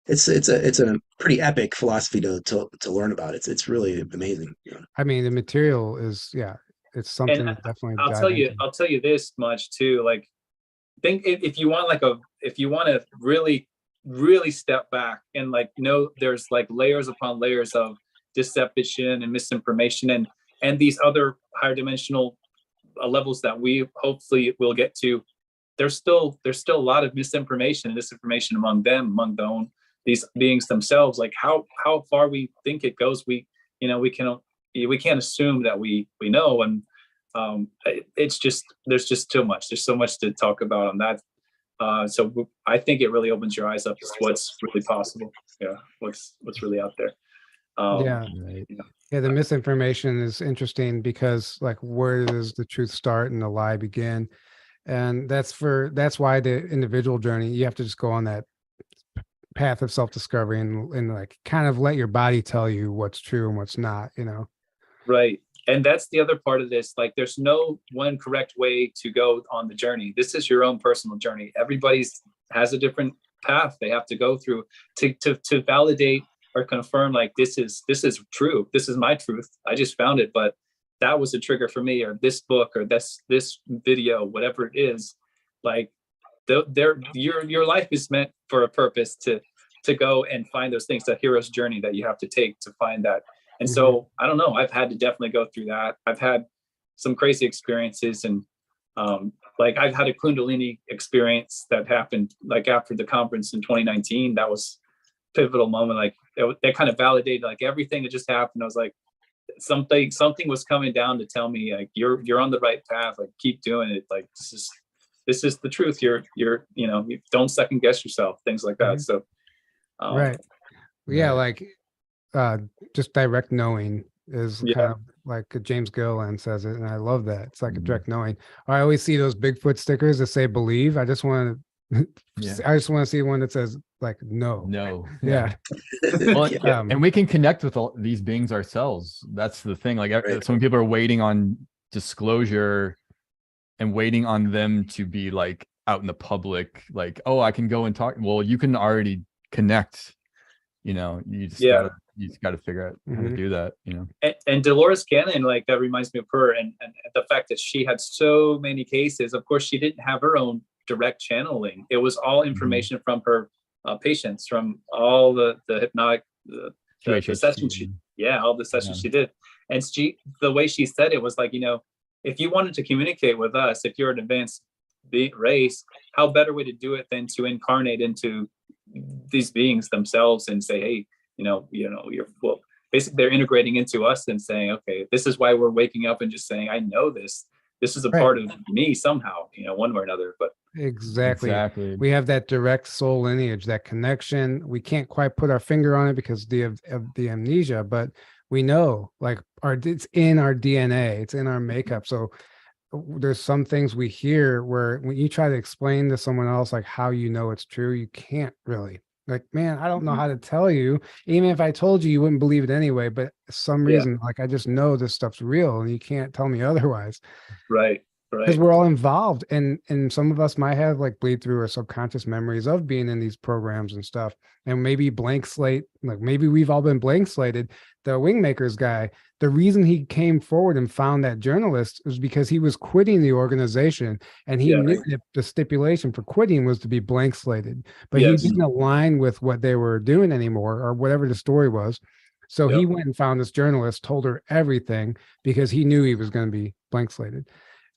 S4: it's a pretty epic philosophy to learn about. It's really amazing.
S1: I mean, the material is, yeah, it's something
S2: And
S1: to definitely
S2: I'll
S1: dive
S2: tell you,
S1: into.
S2: I'll tell you this much too. Like, think if you want if you want to really step back and like know there's like layers upon layers of deception and misinformation and these other higher dimensional levels that we hopefully will get to. There's still a lot of misinformation and disinformation among these beings themselves. Like how far we think it goes, we can't assume that we know. And it's just there's just too much. There's so much to talk about on that. So I think it really opens your eyes up to what's really possible. Yeah, what's really out there.
S1: Yeah.
S3: Right.
S1: Yeah, the misinformation is interesting because like where does the truth start and the lie begin? And that's why the individual journey, you have to just go on that path of self-discovery and like kind of let your body tell you what's true and what's not, you know.
S2: Right. And that's the other part of this. Like, there's no one correct way to go on the journey. This is your own personal journey. Everybody's has a different path they have to go through to validate or confirm, like, this is true. This is my truth. I just found it, but that was a trigger for me, or this book, or this video, whatever it is. Like, your life is meant for a purpose to go and find those things, the hero's journey that you have to take to find that. And so I don't know, I've had to definitely go through that. I've had some crazy experiences, and like I've had a Kundalini experience that happened like after the conference in 2019. That was a pivotal moment. Like that kind of validated like everything that just happened. I was like, something was coming down to tell me like you're on the right path. Like, keep doing it. Like, this is the truth. You're you don't second guess yourself. Things like that. So
S1: Right. Yeah,
S3: Right.
S1: like just direct knowing is
S2: Yeah.
S1: kind of like James Gilliland says it, and I love that. It's like a
S3: Mhm.
S1: direct knowing. I always see those Bigfoot stickers that say "believe." I just want to,
S3: Yeah.
S1: I just want to see one that says like "no."
S3: No.
S1: Yeah.
S3: Well,
S4: Yeah.
S3: and we can connect with all these beings ourselves. That's the thing. Like
S4: Right.
S3: some people are waiting on disclosure and waiting on them to be like out in the public, like, oh, I can go and talk. Well, you can already connect. You just gotta figure out how to
S1: Mhm.
S3: do that.
S2: And Dolores Cannon, like, that reminds me of her, and the fact that she had so many cases. Of course, she didn't have her own direct channeling. It was all information from her patients, from all the hypnotic the sessions all the sessions she did. And the way she said it was like, if you wanted to communicate with us, if you're an advanced race, how better way to do it than to incarnate into these beings themselves and say, hey, you're, well, basically they're integrating into us and saying, okay, this is why we're waking up and just saying, I know this is a
S1: Right.
S2: part of me somehow, one way or another. But
S1: Exactly. We have that direct soul lineage, that connection. We can't quite put our finger on it because of the amnesia, but we know, like, it's in our DNA, it's in our makeup. So there's some things we hear where when you try to explain to someone else like how it's true, you can't really. Like, man, I don't know how to tell you. Even if I told you, you wouldn't believe it anyway. But some reason, like, I just know this stuff's real, and you can't tell me otherwise.
S2: Right.
S1: Because we're all involved, and some of us might have like bleed through or subconscious memories of being in these programs and stuff, and maybe blank slate. Like, maybe we've all been blank slated. The Wingmakers guy, the reason he came forward and found that journalist was because he was quitting the organization, and he knew that the stipulation for quitting was to be blank slated, but he didn't align with what they were doing anymore, or whatever the story was. So he went and found this journalist, told her everything, because he knew he was going to be blank slated.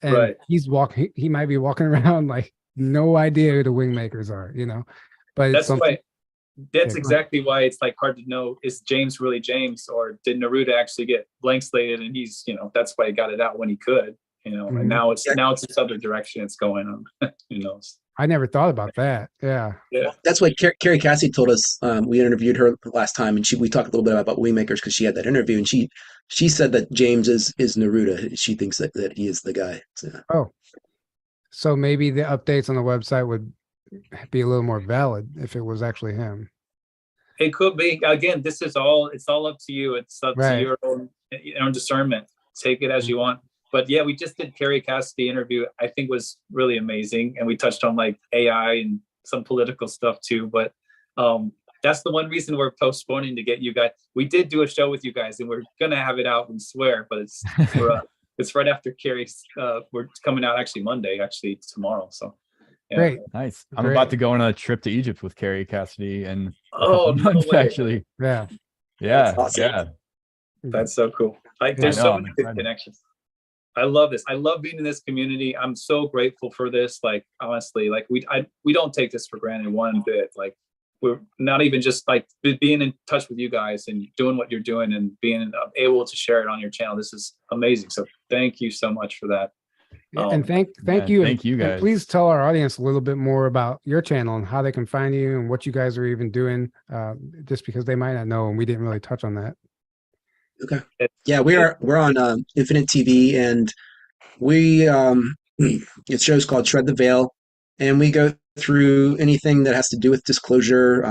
S1: And he might be walking around like no idea who the Wingmakers are, but it's something.
S2: That's exactly why it's like hard to know, is James really James, or did Neruda actually get blank slated? And he's, that's why he got it out when he could, and now it's this other direction it's going on. Who knows?
S1: I never thought about that. Yeah.
S4: That's what Carrie Cassidy told us. We interviewed her last time, and we talked a little bit about Waymakers because she had that interview, and she said that James is Neruda. She thinks that he is the guy.
S1: So maybe the updates on the website would be a little more valid if it was actually him.
S2: It could be. Again, it's all up to you. It's up to your own discernment. Take it as you want. But yeah, we just did Carrie Cassidy interview. I think was really amazing, and we touched on like AI and some political stuff too. But that's the one reason we're postponing to get you guys. We did do a show with you guys, and we're gonna have it out, we swear, but it's right after Carrie's. We're coming out actually Monday, actually tomorrow. So yeah.
S1: Great.
S3: Nice. I'm
S1: Great.
S3: about to go on a trip to Egypt with Carrie Cassidy and
S2: Oh, no way.
S3: actually.
S1: Yeah.
S3: Yeah.
S4: That's awesome.
S3: Yeah.
S2: That's so cool. Like,
S1: Yeah,
S2: there's
S3: I know,
S2: so
S3: I'm
S2: many good
S3: excited.
S2: connections. I love this. I love being in this community. I'm so grateful for this. Like, honestly, like we don't take this for granted one bit. Like, we're not even just like being in touch with you guys and doing what you're doing and being able to share it on your channel. This is amazing. So thank you so much for that.
S1: And thank
S3: man,
S1: you.
S3: thank you
S1: And
S3: guys.
S1: please tell our audience a little bit more about your channel and how they can find you and what you guys are even doing, just because they might not know, and we didn't really touch on that.
S4: Okay. Yeah, we're on Infinite TV, and we it's shows called Shred the Veil, and we go through anything that has to do with disclosure,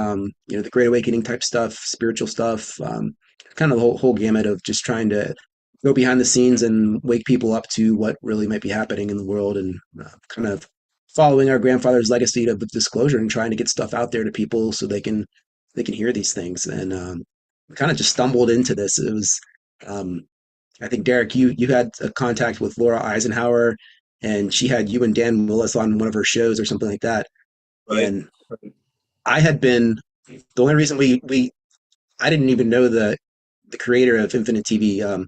S4: the Great Awakening type stuff, spiritual stuff, kind of the whole gamut of just trying to go behind the scenes and wake people up to what really might be happening in the world, and kind of following our grandfather's legacy of disclosure and trying to get stuff out there to people so they can hear these things. And kind of just stumbled into this. It was, I think, Derek, you had a contact with Laura Eisenhower, and she had you and Dan Willis on one of her shows or something like that.
S2: Right.
S4: And I had been the only reason I didn't even know the creator of Infinite TV,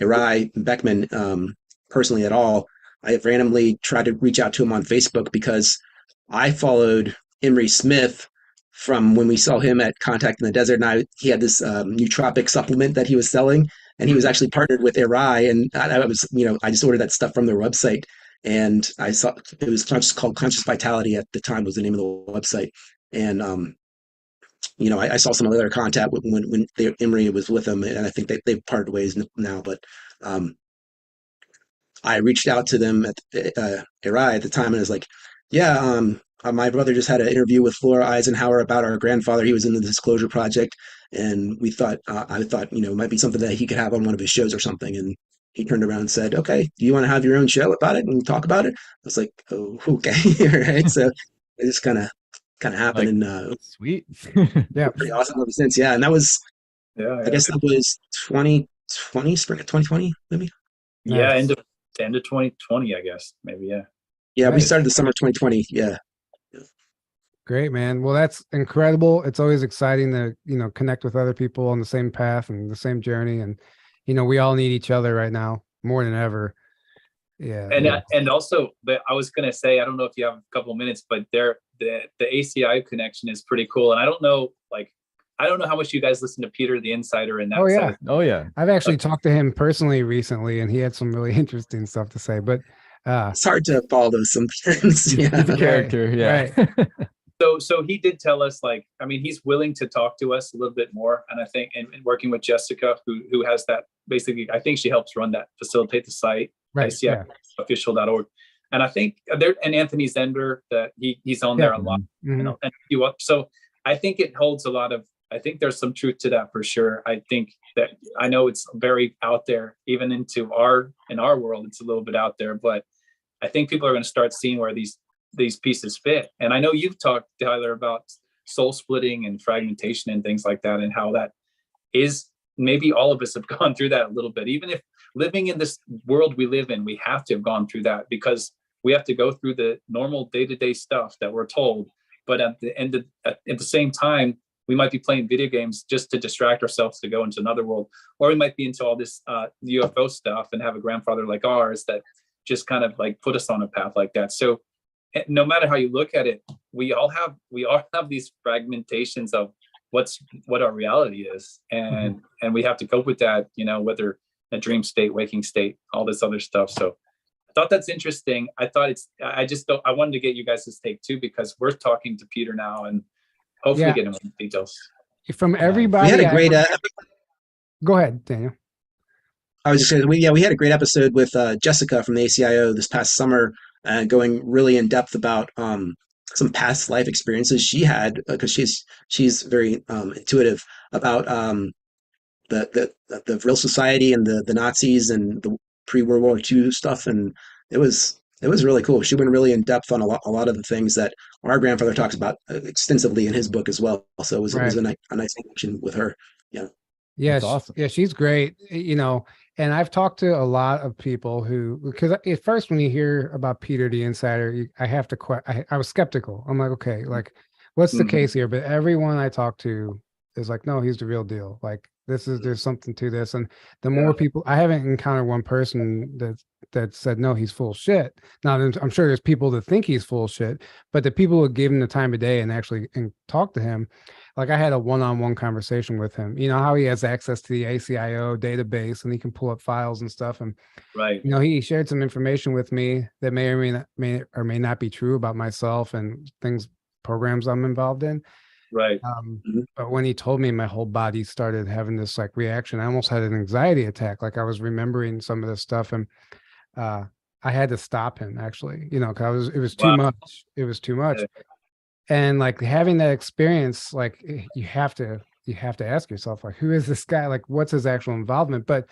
S4: Erai Beckman, personally at all. I have randomly tried to reach out to him on Facebook because I followed Emery Smith from when we saw him at Contact in the Desert, and he had this nootropic supplement that he was selling, and he was actually partnered with Erai, and I was, I just ordered that stuff from their website, and I saw it was called Conscious Vitality at the time was the name of the website, and I saw some other contact when Emery was with them, and I think they've parted ways now, but I reached out to them at Erai at the time, and I was like, yeah, my brother just had an interview with Laura Eisenhower about our grandfather. He was in the Disclosure Project, and I thought, it might be something that he could have on one of his shows or something. And he turned around and said, okay, do you want to have your own show about it and talk about it? I was like, oh, okay. Right. So it just kind of happened.
S3: Like,
S4: and
S3: sweet.
S1: Yeah.
S4: pretty awesome ever since. Yeah. And that was,
S2: Yeah.
S4: I guess that was 2020, spring of 2020, maybe.
S2: Yeah.
S1: Nice.
S2: End of 2020, I guess. Maybe. Yeah.
S4: Yeah. We
S1: Nice.
S4: started the summer of 2020. Yeah.
S1: Great, man. Well, that's incredible. It's always exciting to, connect with other people on the same path and the same journey. And, we all need each other right now more than ever. Yeah.
S2: And also, but I was going to say, I don't know if you have a couple of minutes, but the ACI connection is pretty cool. And I don't know how much you guys listen to Peter the Insider and that.
S1: Oh, yeah.
S3: Oh yeah.
S1: I've actually talked to him personally recently, and he had some really interesting stuff to say, but
S4: It's hard to follow those sometimes.
S3: He's a
S4: Yeah.
S3: character. Yeah.
S1: Right.
S2: So he did tell us, he's willing to talk to us a little bit more. And I think, and working with Jessica, who has that, basically, I think she helps run that, facilitate the site,
S1: Right. Yeah.
S2: ICIofficial.org. And I think and Anthony Zender, that he's on there a lot,
S1: Mhm.
S2: and you up. So I think it holds I think there's some truth to that for sure. I think that, I know it's very out there, even in our world, it's a little bit out there, but I think people are going to start seeing where these pieces fit. And I know you've talked, Tyler, about soul splitting and fragmentation and things like that, and how that is, maybe all of us have gone through that a little bit. Even if living in this world we live in, we have to have gone through that, because we have to go through the normal day-to-day stuff that we're told. But at the same time, we might be playing video games just to distract ourselves to go into another world, or we might be into all this UFO stuff and have a grandfather like ours that just kind of like put us on a path like that. So no matter how you look at it, we all have these fragmentations of what our reality is, and we have to cope with that, whether a dream state, waking state, all this other stuff. So I thought that's interesting. I wanted to get you guys' take too, because we're talking to Peter now and hopefully get him more details.
S1: From everybody.
S4: We had a great,
S1: go ahead, Daniel.
S4: I was just saying, we had a great episode with Jessica from the ACIO this past summer, going really in depth about some past life experiences she had, because she's very intuitive about the real society and the Nazis and the pre-World War II stuff, and it was it was really cool. She went really in depth on a lot of the things that our grandfather talks about extensively in his book as well. So it was a nice connection with her. Yeah.
S1: Yeah,
S3: That's awesome.
S1: yeah, she's great. And I've talked to a lot of people who, because at first when you hear about Peter the Insider, I have to I was skeptical. I'm like, okay, like, what's the case here? But everyone I talk to is like, no, he's the real deal. Like, there's something to this. And the more people, I haven't encountered one person that said no, he's full of shit. Now, I'm sure there's people that think he's full of shit, but the people who give him the time of day and actually talk to him. Like, I had a one-on-one conversation with him. You know how he has access to the ACIO database and he can pull up files and stuff. And
S2: Right.
S1: he shared some information with me that may or may not be true about myself and programs I'm involved in.
S2: Right.
S1: But when he told me, my whole body started having this like reaction. I almost had an anxiety attack. Like, I was remembering some of this stuff, and I had to stop him actually. Because it was too much. It was too much.
S2: Yeah.
S1: And like having that experience, like you have to ask yourself, like, who is this guy? Like, what's his actual involvement? But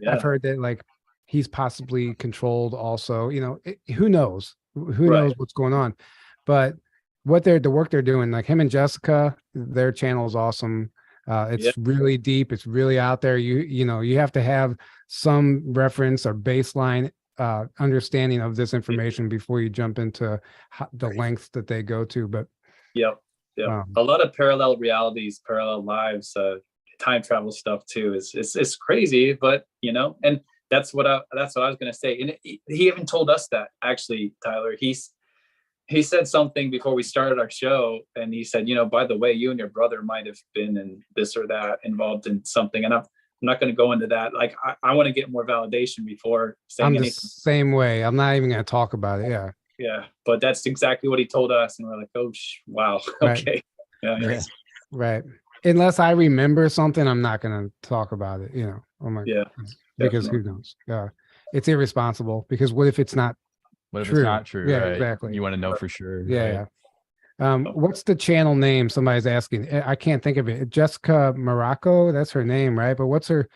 S1: I've heard that like he's possibly controlled also, who knows? Who knows what's going on? But the work they're doing, like him and Jessica, their channel is awesome. It's really deep. It's really out there. You have to have some reference or baseline understanding of this information before you jump into the lengths that they go to. But
S2: a lot of parallel realities, parallel lives, time travel stuff too. It's crazy, but and that's what I was gonna say. And he even told us that, actually, Tyler. He said something before we started our show, and he said, by the way, you and your brother might have been in this or that, involved in something. And I'm not going to go into that. Like, I want to get more validation before saying anything.
S1: The same way. I'm not even going to talk about it. Yeah.
S2: Yeah. But that's exactly what he told us. And we're like, oh, wow. Okay.
S1: Right. Yeah. Right. Unless I remember something, I'm not going to talk about it, I'm like, because who knows? Yeah. It's irresponsible, because what if it's not
S3: What if
S1: true?
S3: it's not true?
S1: Yeah,
S3: right?
S1: exactly.
S3: You want to know for sure.
S1: Yeah.
S3: Right?
S1: Yeah. What's the channel name? Somebody's asking. I can't think of it. Jessica Morocco, that's her name, right? But what's her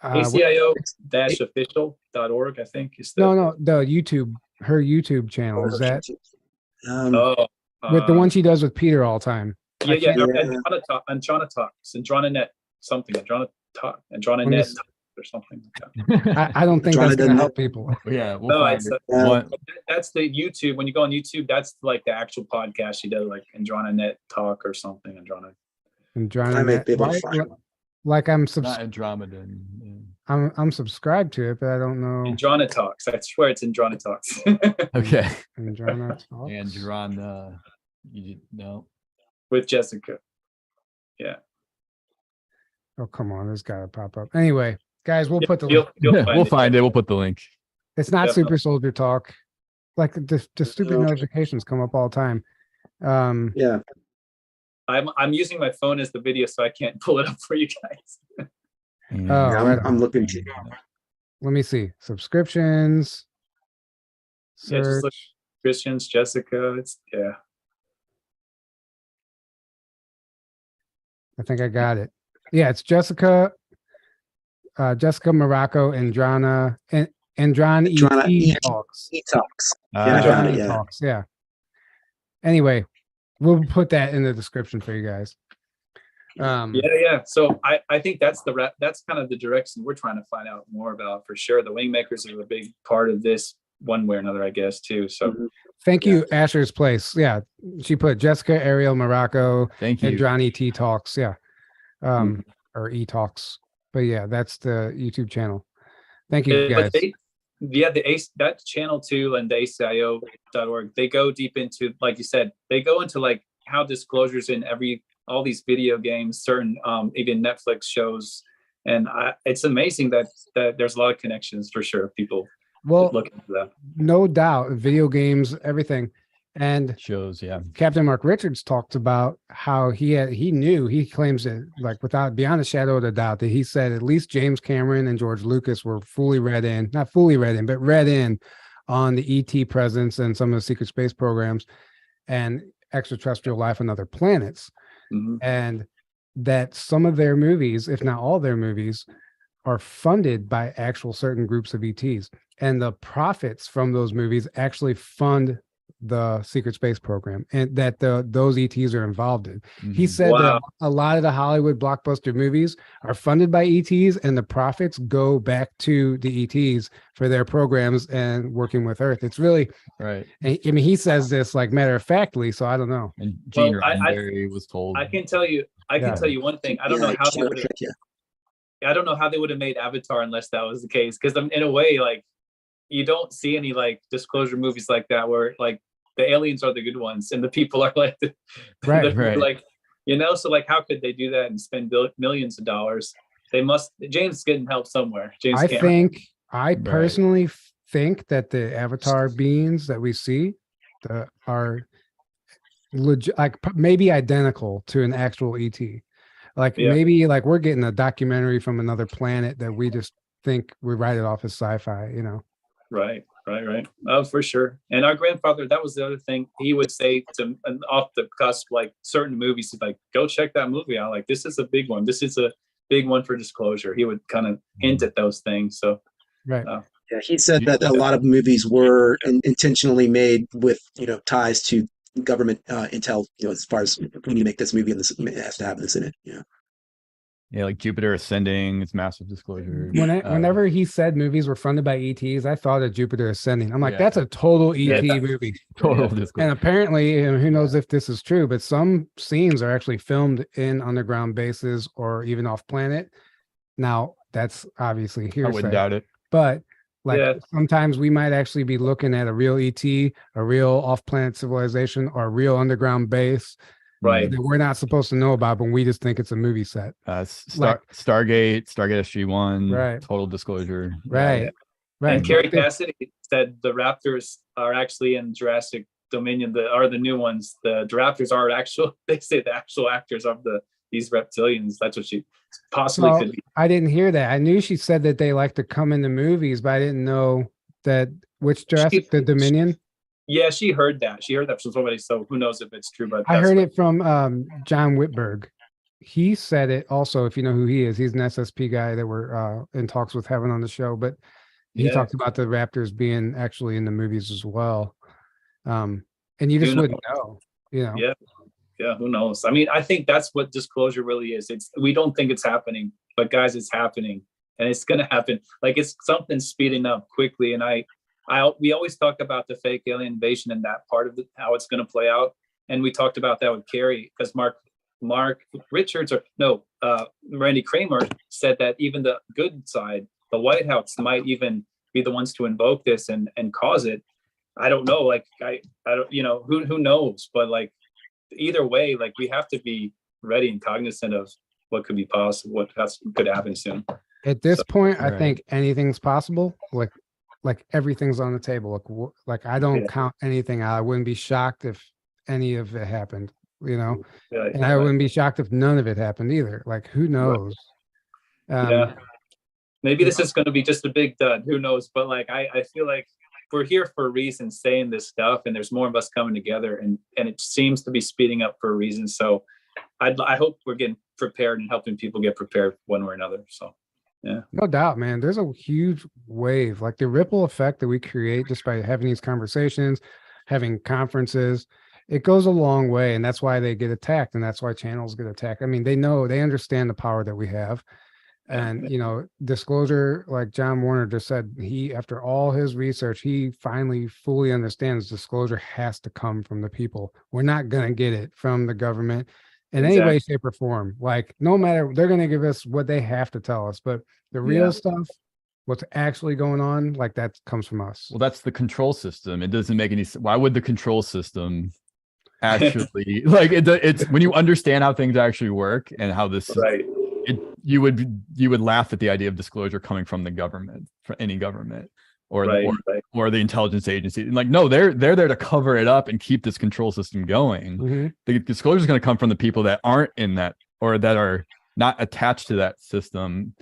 S2: ACIO-official.org, I think is
S1: the YouTube, her YouTube channel. Is that with the one she does with Peter all the time?
S2: Androna Talks, Androna something, Androna Talk, Androna Net or something like
S1: that. I don't think that's going to help people.
S3: Yeah, we'll find it.
S2: That's the YouTube. When you go on YouTube, that's like the actual podcast she does, like Androna Net Talk or something.
S1: Androna Net. Like I'm
S3: not Andromedan.
S1: Yeah. I'm subscribed to it, but I don't know.
S2: Androna Talks. I swear it's Androna Talks.
S3: Okay.
S1: Androna Talks.
S3: Androna. You know.
S2: With Jessica. Yeah.
S1: Oh, come on. This got to pop up. Anyway, guys, we'll put the link.
S3: We'll find it. We'll put the link.
S1: It's not Super Soldier Talk. Like the stupid notifications come up all the time.
S4: Yeah.
S2: I'm using my phone as the video, so I can't pull it up for you guys.
S4: I'm looking to.
S1: Let me see. Subscriptions. Search.
S2: Just look, Christians, Jessica.
S1: I think I got it. Yeah, it's Jessica Morocco, Androna E Talks.
S4: E-Talks.
S1: Talks. Yeah. Anyway, we'll put that in the description for you guys.
S2: So I think that's kind of the direction we're trying to find out more about, for sure. The Wingmakers are a big part of this one way or another, I guess, too. So
S1: thank you, Asher's Place. Yeah, she put Jessica, Ariel, Morocco,
S3: thank you,
S1: Androni T Talks. Yeah, or E Talks. But yeah, that's the YouTube channel. Thank you, guys.
S2: That channel too, and the ACIO.org, they go deep into, like you said, they go into like how disclosures in all these video games, certain even Netflix shows, and it's amazing that there's a lot of connections, for sure. People look into that. No
S1: doubt, video games, everything. And
S3: shows, yeah.
S1: Captain Mark Richards talked about how he claims that, like, beyond a shadow of a doubt, that he said at least James Cameron and George Lucas were not fully read in, but read in on the ET presence and some of the secret space programs and extraterrestrial life on other planets. And that some of their movies, if not all their movies, are funded by actual certain groups of ETs. and the profits from those movies actually fund the secret space program, and that those ETs are involved in. He
S3: Mhm.
S1: said that
S2: Wow.
S1: a lot of the Hollywood blockbuster movies are funded by ETs, and the profits go back to the ETs for their programs and working with Earth. It's really,
S3: Right.
S1: I mean, he says this like matter of factly, so I don't know.
S3: And Gene
S2: Well, I
S3: Roddenberry was told.
S2: I can tell you
S1: Yeah.
S2: one thing. I don't
S4: Yeah,
S2: know how they
S4: Star
S2: would have.
S4: Trek, yeah.
S2: I don't know how they would have made Avatar unless that was the case. Because in a way, like you don't see any like disclosure movies like that where like the aliens are the good ones and the people are like
S1: Right,
S3: right.
S2: like so like how could they do that and spend millions of dollars? They must. James getting help somewhere. James
S1: I
S2: Cameron.
S1: think, I
S3: Right.
S1: personally think that the Avatar beings that we see are legit, like maybe identical to an actual ET. Like
S2: Yeah.
S1: maybe like we're getting a documentary from another planet that we just think we write it off as sci-fi, you know?
S2: Right. Oh, for sure. And our grandfather, that was the other thing he would say to off the cusp, like certain movies, he's like, go check that movie out. Like, this is a big one. This is a big one for disclosure. He would kind of hint at those things. So,
S1: Right.
S4: Yeah, he said that a lot of movies were intentionally made with, ties to government intel, as far as we need to make this movie and this it has to have this in it. Yeah.
S3: Yeah, like Jupiter Ascending, it's massive disclosure.
S1: Whenever he said movies were funded by ETs, I thought of Jupiter Ascending. I'm like,
S3: Yeah.
S1: that's a total ET
S2: Yeah.
S1: movie.
S3: Total
S2: Yeah.
S3: disclosure.
S1: And apparently, and who knows if this is true, but some scenes are actually filmed in underground bases or even off planet. Now, that's obviously
S3: I wouldn't
S1: hearsay,
S3: doubt it.
S1: but like
S2: Yeah.
S1: sometimes we might actually be looking at a real ET, a real off-planet civilization, or a real underground base
S2: right.
S1: that we're not supposed to know about, but we just think it's a movie set.
S3: Stargate SG-1,
S1: Right.
S3: total disclosure.
S1: Right.
S2: Yeah.
S1: Right.
S2: And Carrie Cassidy said the Raptors are actually in Jurassic Dominion, are the new ones. The Raptors are actual, they say the actual actors of these reptilians. That's what she possibly
S1: So,
S2: could be.
S1: I didn't hear that. I knew she said that they like to come into movies, but I didn't know that which Jurassic, the Dominion.
S2: Yeah, she heard that. She heard that from somebody. So who knows if it's true? But
S1: I heard it from John Whitberg. He said it also. If you know who he is, he's an SSP guy that we're in talks with having on the show. But he talked about the Raptors being actually in the movies as well. And you just wouldn't know, you know.
S2: Yeah, who knows? I mean, I think that's what disclosure really is. We don't think it's happening, but guys, it's happening, and it's gonna happen. Like it's something speeding up quickly. And we always talk about the fake alien invasion and that part of how it's gonna play out. And we talked about that with Carrie because Mark Richards Randy Kramer said that even the good side, the White House, might even be the ones to invoke this and cause it. I don't know. Like I don't, who knows? But like either way, like we have to be ready and cognizant of what could be possible, what could happen soon.
S1: At this point,
S3: right.
S1: I think anything's possible. Like everything's on the table. Like I don't count anything out. I wouldn't be shocked if any of it happened, and I wouldn't be shocked if none of it happened either. Like who knows?
S2: Maybe this is going to be just a big dud. Who knows? But like I feel like we're here for a reason, saying this stuff, and there's more of us coming together, and it seems to be speeding up for a reason. So I hope we're getting prepared and helping people get prepared one way or another. So yeah,
S1: no doubt, man. There's a huge wave, like the ripple effect that we create just by having these conversations, having conferences. It goes a long way, and that's why they get attacked, and that's why channels get attacked. I mean, they understand the power that we have. And disclosure, like John Warner just said, after all his research, he finally fully understands disclosure has to come from the people. We're not going to get it from the government in any way, shape, or form. Like no matter, they're going to give us what they have to tell us, but the real stuff, what's actually going on, like that comes from us.
S3: Well, that's the control system. It doesn't make any sense. Why would the control system actually like it's when you understand how things actually work and how this you would laugh at the idea of disclosure coming from the government, from any government or the intelligence agency. And like, no, they're there to cover it up and keep this control system going.
S1: Mm-hmm.
S3: The disclosure is going to come from the people that aren't in that or that are not attached to that system,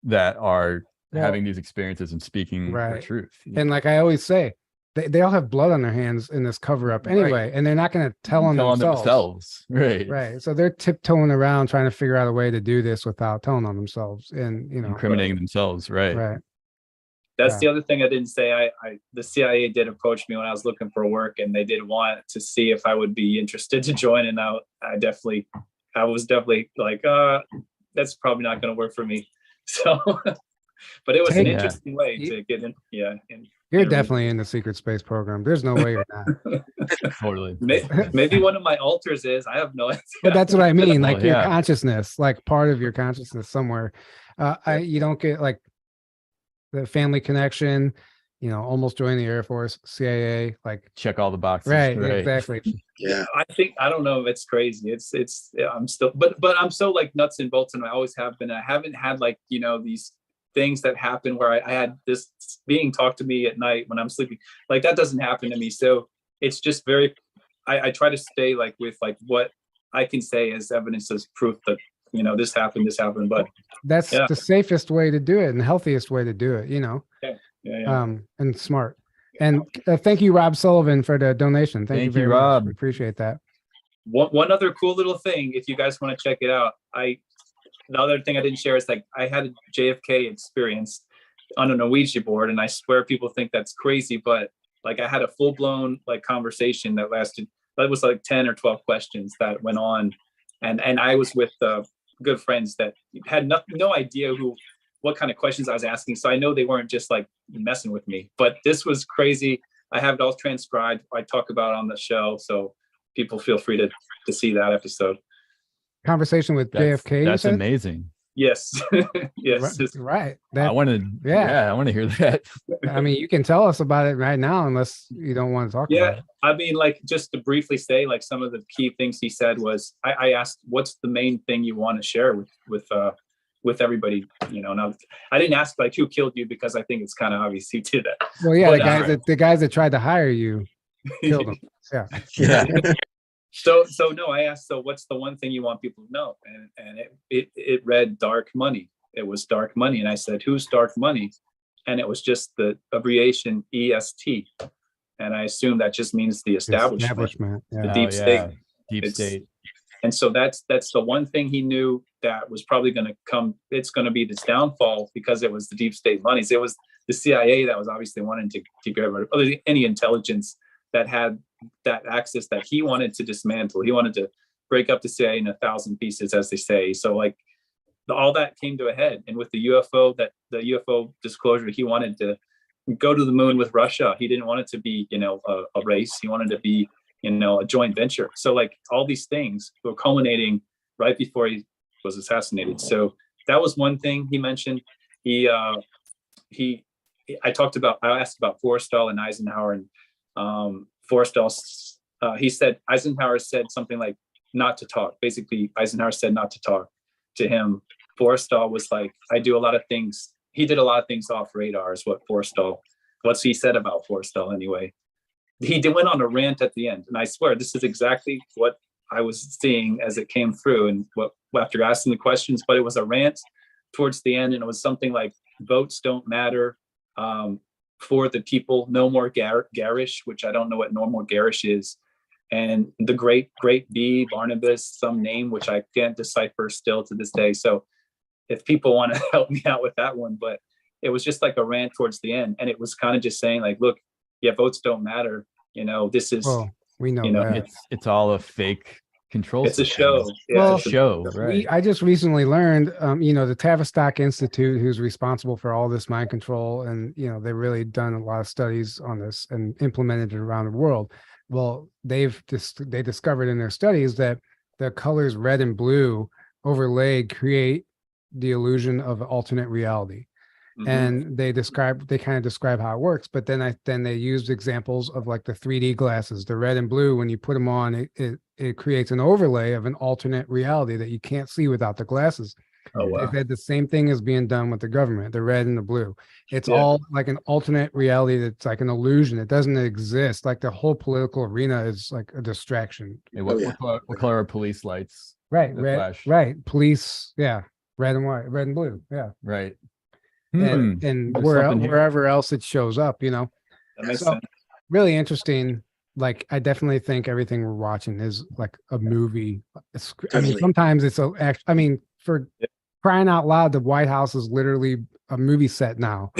S3: that are having these experiences and speaking the truth.
S1: And like I always say, they all have blood on their hands in this cover up anyway, and they're not going to tell on themselves. Right. So they're tiptoeing around trying to figure out a way to do this without telling on themselves and,
S3: incriminating themselves. Right.
S2: That's
S1: Yeah.
S2: the other thing I didn't say. The CIA did approach me when I was looking for work, and they did want to see if I would be interested to join. And I was definitely like, that's probably not going to work for me. So, but it was an
S1: Take-
S2: interesting way
S1: You-
S2: to get in. Yeah.
S1: You're
S2: Yeah,
S1: definitely in the secret space program. There's no way you're not.
S3: Totally.
S2: Maybe one of my alters is. I have no idea.
S1: But that's what I mean.
S3: Well,
S1: Like your
S3: yeah.
S1: consciousness, like part of your consciousness somewhere. You don't get like the family connection, almost joined the Air Force, CIA, like
S3: Check all the boxes.
S1: right, exactly.
S4: Yeah.
S2: I don't know if it's crazy. I'm still, but I'm so like nuts and bolts, and I always have been. I haven't had like, these things that happen where I had this being talked to me at night when I'm sleeping. Like that doesn't happen to me. So it's just I try to stay like with like what I can say as evidence as proof that, this happened. But
S1: That's
S2: Yeah.
S1: the safest way to do it and healthiest way to do it,
S2: yeah.
S1: and smart. And thank you, Rob Sullivan, for the donation. Thank you
S3: Thank you,
S1: very much.
S3: Rob.
S1: We appreciate that.
S2: One other cool little thing, if you guys want to check it out, the other thing I didn't share is like I had a JFK experience on a Norwegian board, and I swear people think that's crazy, but like I had a full blown like conversation that was like 10 or 12 questions that went on, and I was with good friends that had no idea what kind of questions I was asking, so I know they weren't just like messing with me. But this was crazy. I have it all transcribed. I talk about it on the show, so people feel free to see that episode.
S1: Conversation with JFK. you
S3: That's
S1: said?
S3: amazing.
S2: Yes. Yes.
S1: Right.
S3: I
S1: That,
S3: want to.
S1: yeah.
S3: I want to hear that.
S1: I mean, you can tell us about it right now, unless you don't want to talk about
S2: Yeah.
S1: it.
S2: I mean, like, just to briefly say, like, some of the key things he said was, I asked, what's the main thing you want to share with everybody? Now I didn't ask like who killed you, because I think it's kind of obvious he did that.
S1: Well, yeah,
S2: But,
S1: the guys that tried to hire you killed them. Yeah.
S4: Yeah.
S2: So no, I asked, so what's the one thing you want people to know? And it read dark money. It was dark money. And I said, who's dark money? And it was just the abbreviation EST. And I assume that just means the establishment.
S1: Yeah.
S2: The deep state.
S3: Deep
S2: It's-
S3: state.
S2: And so that's the one thing he knew that was probably going to come. It's going to be this downfall, because it was the deep state monies. It was the CIA that was obviously wanting to keep everybody, any intelligence that had that access that he wanted to dismantle. He wanted to break up the CIA in 1,000 pieces, as they say. So like all that came to a head. And with the UFO disclosure, he wanted to go to the moon with Russia. He didn't want it to be, a race. He wanted to be, a joint venture. So like all these things were culminating right before he was assassinated. So that was one thing he mentioned. I asked about Forrestal and Eisenhower, and Forrestal, he said, Eisenhower said something like not to talk. Basically, Eisenhower said not to talk to him. Forrestal was like, I do a lot of things. He did a lot of things off radar, is what he said about Forrestal anyway. He went on a rant at the end, and I swear this is exactly what I was seeing as it came through, and what after asking the questions. But it was a rant towards the end, and it was something like, votes don't matter, for the people, no more garish, which I don't know what no more garish is, and the great B, Barnabas, some name which I can't decipher still to this day. So if people want to help me out with that one, but it was just like a rant towards the end, and it was kind of just saying like, look, yeah, votes don't matter. This is,
S1: Well, we know that.
S3: It's all a fake control.
S2: it's a
S3: system.
S2: show. Yeah,
S1: Well,
S3: It's a show, right?
S1: I just recently learned, the Tavistock Institute, who's responsible for all this mind control, and they've really done a lot of studies on this and implemented it around the world. Well, they discovered in their studies that the colors red and blue overlaid create the illusion of alternate reality.
S2: Mhm.
S1: And they kind of describe how it works, but then they used examples of like the 3D glasses, the red and blue. When you put them on, it creates an overlay of an alternate reality that you can't see without the glasses.
S2: Oh, wow.
S1: They said the same thing is being done with the government, the red and the blue. It's
S2: Yeah.
S1: all like an alternate reality that's like an illusion. It doesn't exist. Like the whole political arena is like a distraction.
S3: Hey,
S4: Oh, yeah.
S3: what color are police lights?
S1: Right,
S3: The
S1: red,
S3: flash.
S1: right. Police, yeah, red and white, red and blue, yeah.
S3: Right.
S1: And
S3: There's
S1: where,
S3: something here.
S1: wherever else it shows up,
S2: That makes
S1: So-
S2: sense.
S1: really interesting. Like, I definitely think everything we're watching is like a movie.
S4: Definitely.
S1: Sometimes it's for
S2: Yeah.
S1: crying out loud, the White House is literally a movie set now.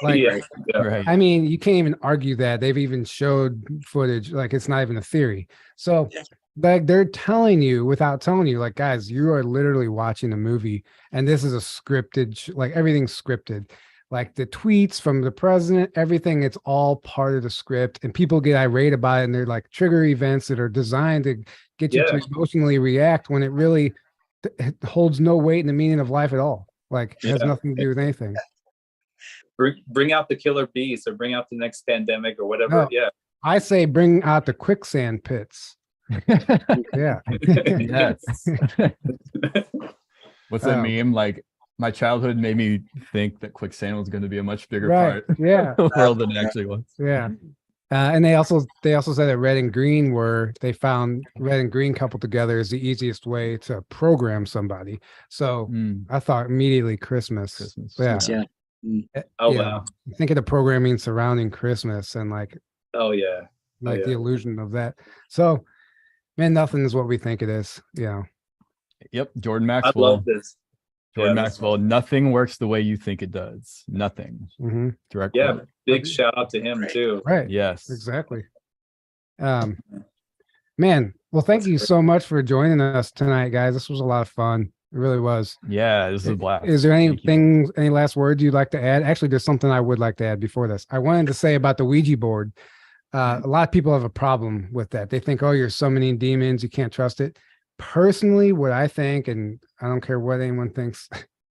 S1: Like,
S2: yeah, yeah,
S3: Right.
S1: I mean, you can't even argue that. They've even showed footage, like it's not even a theory. So,
S4: Yeah.
S1: like, they're telling you without telling you, like, guys, you are literally watching a movie, and this is a scripted, like everything's scripted. Like the tweets from the president, everything, it's all part of the script. And people get irate about it, and they're like trigger events that are designed to get you
S2: yeah,
S1: to emotionally react when it really it holds no weight in the meaning of life at all. Like, it has
S2: yeah.
S1: nothing to do with anything.
S2: Bring out the killer beast, or bring out the next pandemic, or whatever.
S1: No.
S2: Yeah.
S1: I say bring out the quicksand pits. Yeah.
S3: Yes. What's that
S1: Um,
S3: meme? Like, my childhood made me think that quicksand was going to be a much bigger
S1: Right.
S3: part
S1: Yeah.
S3: of the world than it actually was.
S1: Yeah. And they also said that red and green they found red and green coupled together is the easiest way to program somebody. So
S3: Mm,
S1: I thought immediately Christmas.
S3: Christmas.
S1: Yeah.
S4: Yeah.
S2: Oh,
S1: Yeah.
S2: wow.
S1: Think of the programming surrounding Christmas and like
S2: Oh, yeah.
S1: the
S2: yeah.
S1: illusion of that. So, man, nothing is what we think it is. Yeah.
S3: Yep. Jordan
S2: I
S3: Maxwell.
S2: love this.
S3: Jordan
S2: Yeah, this-
S3: Maxwell. Nothing works the way you think it does. Nothing.
S1: Hmm.
S3: Direct
S2: Yeah,
S3: quote.
S2: big shout out to him
S4: Right.
S2: too.
S1: Right.
S3: Yes.
S1: Exactly. Man, well, thank you so much for joining us tonight, guys. This was a lot of fun. It really was.
S3: Yeah, this is a blast.
S1: Is there
S3: Thank you.
S1: anything, any last words you'd like to add? Actually, there's something I would like to add before this. I wanted to say about the Ouija board. A lot of people have a problem with that. They think, oh, you're summoning demons. You can't trust it. Personally, what I think, and I don't care what anyone thinks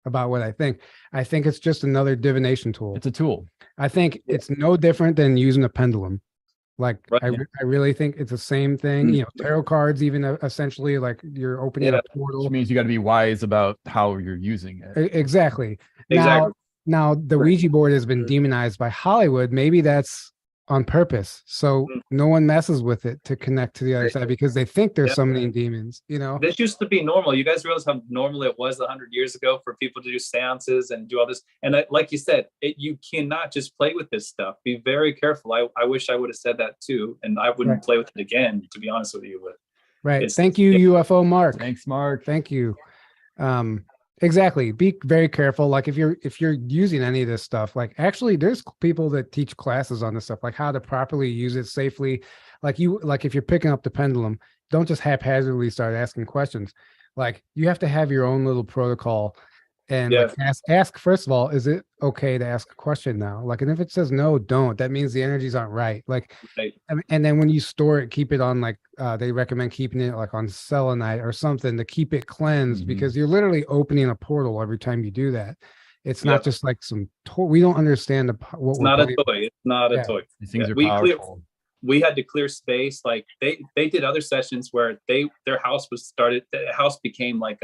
S1: about what I think it's just another divination tool.
S3: It's a tool.
S1: I think it's no different than using a pendulum. Like,
S2: Right.
S1: I really think it's the same thing. You know, tarot cards, even essentially, like you're opening
S2: Yeah.
S1: a portal.
S3: Which means you got to be wise about how you're using it.
S1: Exactly.
S2: Exactly.
S1: Now the
S4: Right.
S1: Ouija board has been demonized by Hollywood. Maybe that's on purpose, so no one messes with it to connect to the other side because they think they're
S2: Yeah.
S1: summoning demons. You know,
S2: This used to be normal. You guys realize how normal it was 100 years ago for people to do seances and do all this. And like you said, you cannot just play with this stuff. Be very careful. I wish I would have said that too, and I wouldn't
S1: Right.
S2: play with it again, to be honest with you. But
S1: right?
S2: it's-
S1: Thank you,
S2: yeah.
S1: UFO Mark.
S3: Thanks, Mark.
S1: Thank you. Exactly. Be very careful. Like if you're using any of this stuff, like actually there's people that teach classes on this stuff, like how to properly use it safely. Like if you're picking up the pendulum, don't just haphazardly start asking questions. Like you have to have your own little protocol and like ask first of all, is it okay to ask a question now? Like, and if it says no, don't, that means the energies aren't right. Like,
S2: Right.
S1: and then when you store it, keep it on like, they recommend keeping it like on selenite or something to keep it cleansed
S3: Mhm.
S1: because you're literally opening a portal every time you do that. It's not
S2: Yep.
S1: just like we don't understand what
S2: It's
S1: we're
S2: not a
S1: playing.
S2: toy. It's not
S1: Yeah.
S2: a toy.
S3: These things
S2: Yeah,
S3: are
S2: we clear-
S3: powerful.
S2: We had to clear space. Like they did other sessions where their house was started. The house became like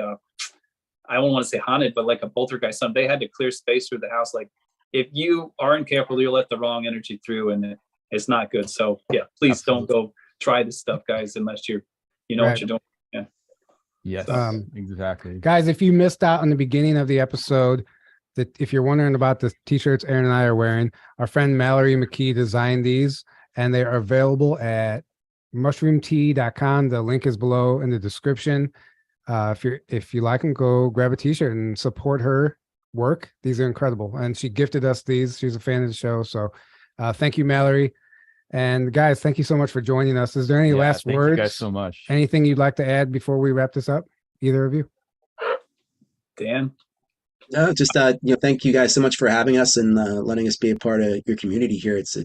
S2: I don't want to say haunted, but like a poltergeist. They had to clear space through the house. Like if you aren't careful, you'll let the wrong energy through, and it's not good. So yeah, please don't go try this stuff, guys, unless you know
S1: Right.
S2: what you're doing.
S3: Yes, exactly.
S1: Guys, if you missed out on the beginning of the episode, that if you're wondering about the t-shirts Aaron and I are wearing, our friend Mallory McKee designed these, and they are available at mushroomtea.com. The link is below in the description. If you like them, go grab a t-shirt and support her work. These are incredible, and she gifted us these. She's a fan of the show, so thank you, Mallory. And guys, thank you so much for joining us. Is there any last
S3: thank
S1: words?
S3: you guys so much.
S1: Anything you'd like to add before we wrap this up? Either of you?
S2: Dan,
S4: No, just thank you guys so much for having us and letting us be a part of your community here. It's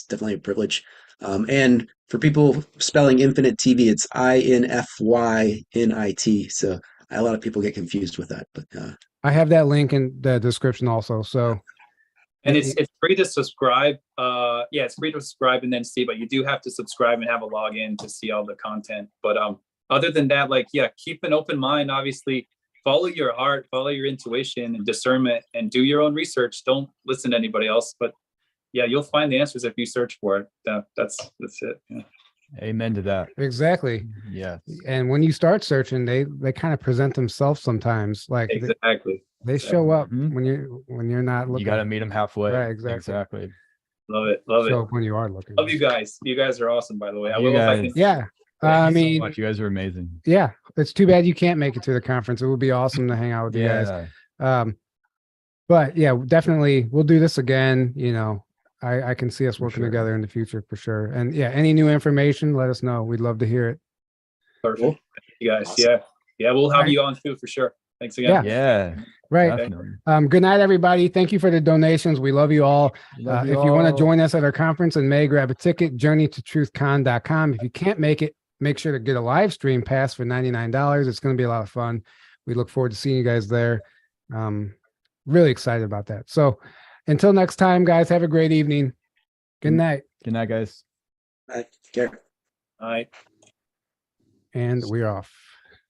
S4: definitely a privilege. And for people spelling Infinite TV, it's INFYNIT. So a lot of people get confused with that. But
S1: I have that link in the description also. So,
S2: and it's free to subscribe. It's free to subscribe and then see, but you do have to subscribe and have a login to see all the content. But other than that, keep an open mind. Obviously, follow your heart, follow your intuition and discernment, and do your own research. Don't listen to anybody else. But yeah, you'll find the answers if you search for it. That's it. Yeah.
S3: Amen to that.
S1: exactly.
S3: Yes.
S1: And when you start searching, they kind of present themselves sometimes. Like
S2: Exactly.
S1: they show up
S3: Mhm.
S1: when you're not looking.
S3: You got to meet them halfway.
S1: Right, exactly.
S3: Exactly.
S2: Love it. Love
S1: show
S2: it.
S1: up when you are looking.
S2: Love you guys. You guys are awesome, by the way. I
S3: You
S2: will if I
S3: guys.
S2: can.
S1: Yeah.
S3: Thank
S1: I
S3: you so
S1: mean,
S3: much. You guys are amazing.
S1: yeah, it's too bad you can't make it to the conference. It would be awesome to hang out with you guys.
S3: Yeah.
S1: But yeah, definitely we'll do this again. You know, I can see us
S3: For
S1: working
S3: sure.
S1: together in the future for sure. And yeah, any new information, let us know. We'd love to hear it.
S2: Perfect.
S4: Cool.
S2: Thank you guys.
S4: Awesome.
S2: Yeah, we'll have
S1: Right.
S2: you on too for sure. Thanks again.
S1: Yeah.
S3: Yeah,
S1: Right.
S3: definitely.
S1: Good night, everybody. Thank you for the donations. We love you all.
S3: Love
S1: If you want to
S3: all.
S1: join us at our conference in May, grab a ticket, journeytotruthcon.com. If you can't make it, make sure to get a live stream pass for $99. It's going to be a lot of fun. We look forward to seeing you guys there. Really excited about that. So until next time, guys, have a great evening. Good night.
S3: Good night, guys.
S4: Take care.
S2: All right.
S1: And we're off.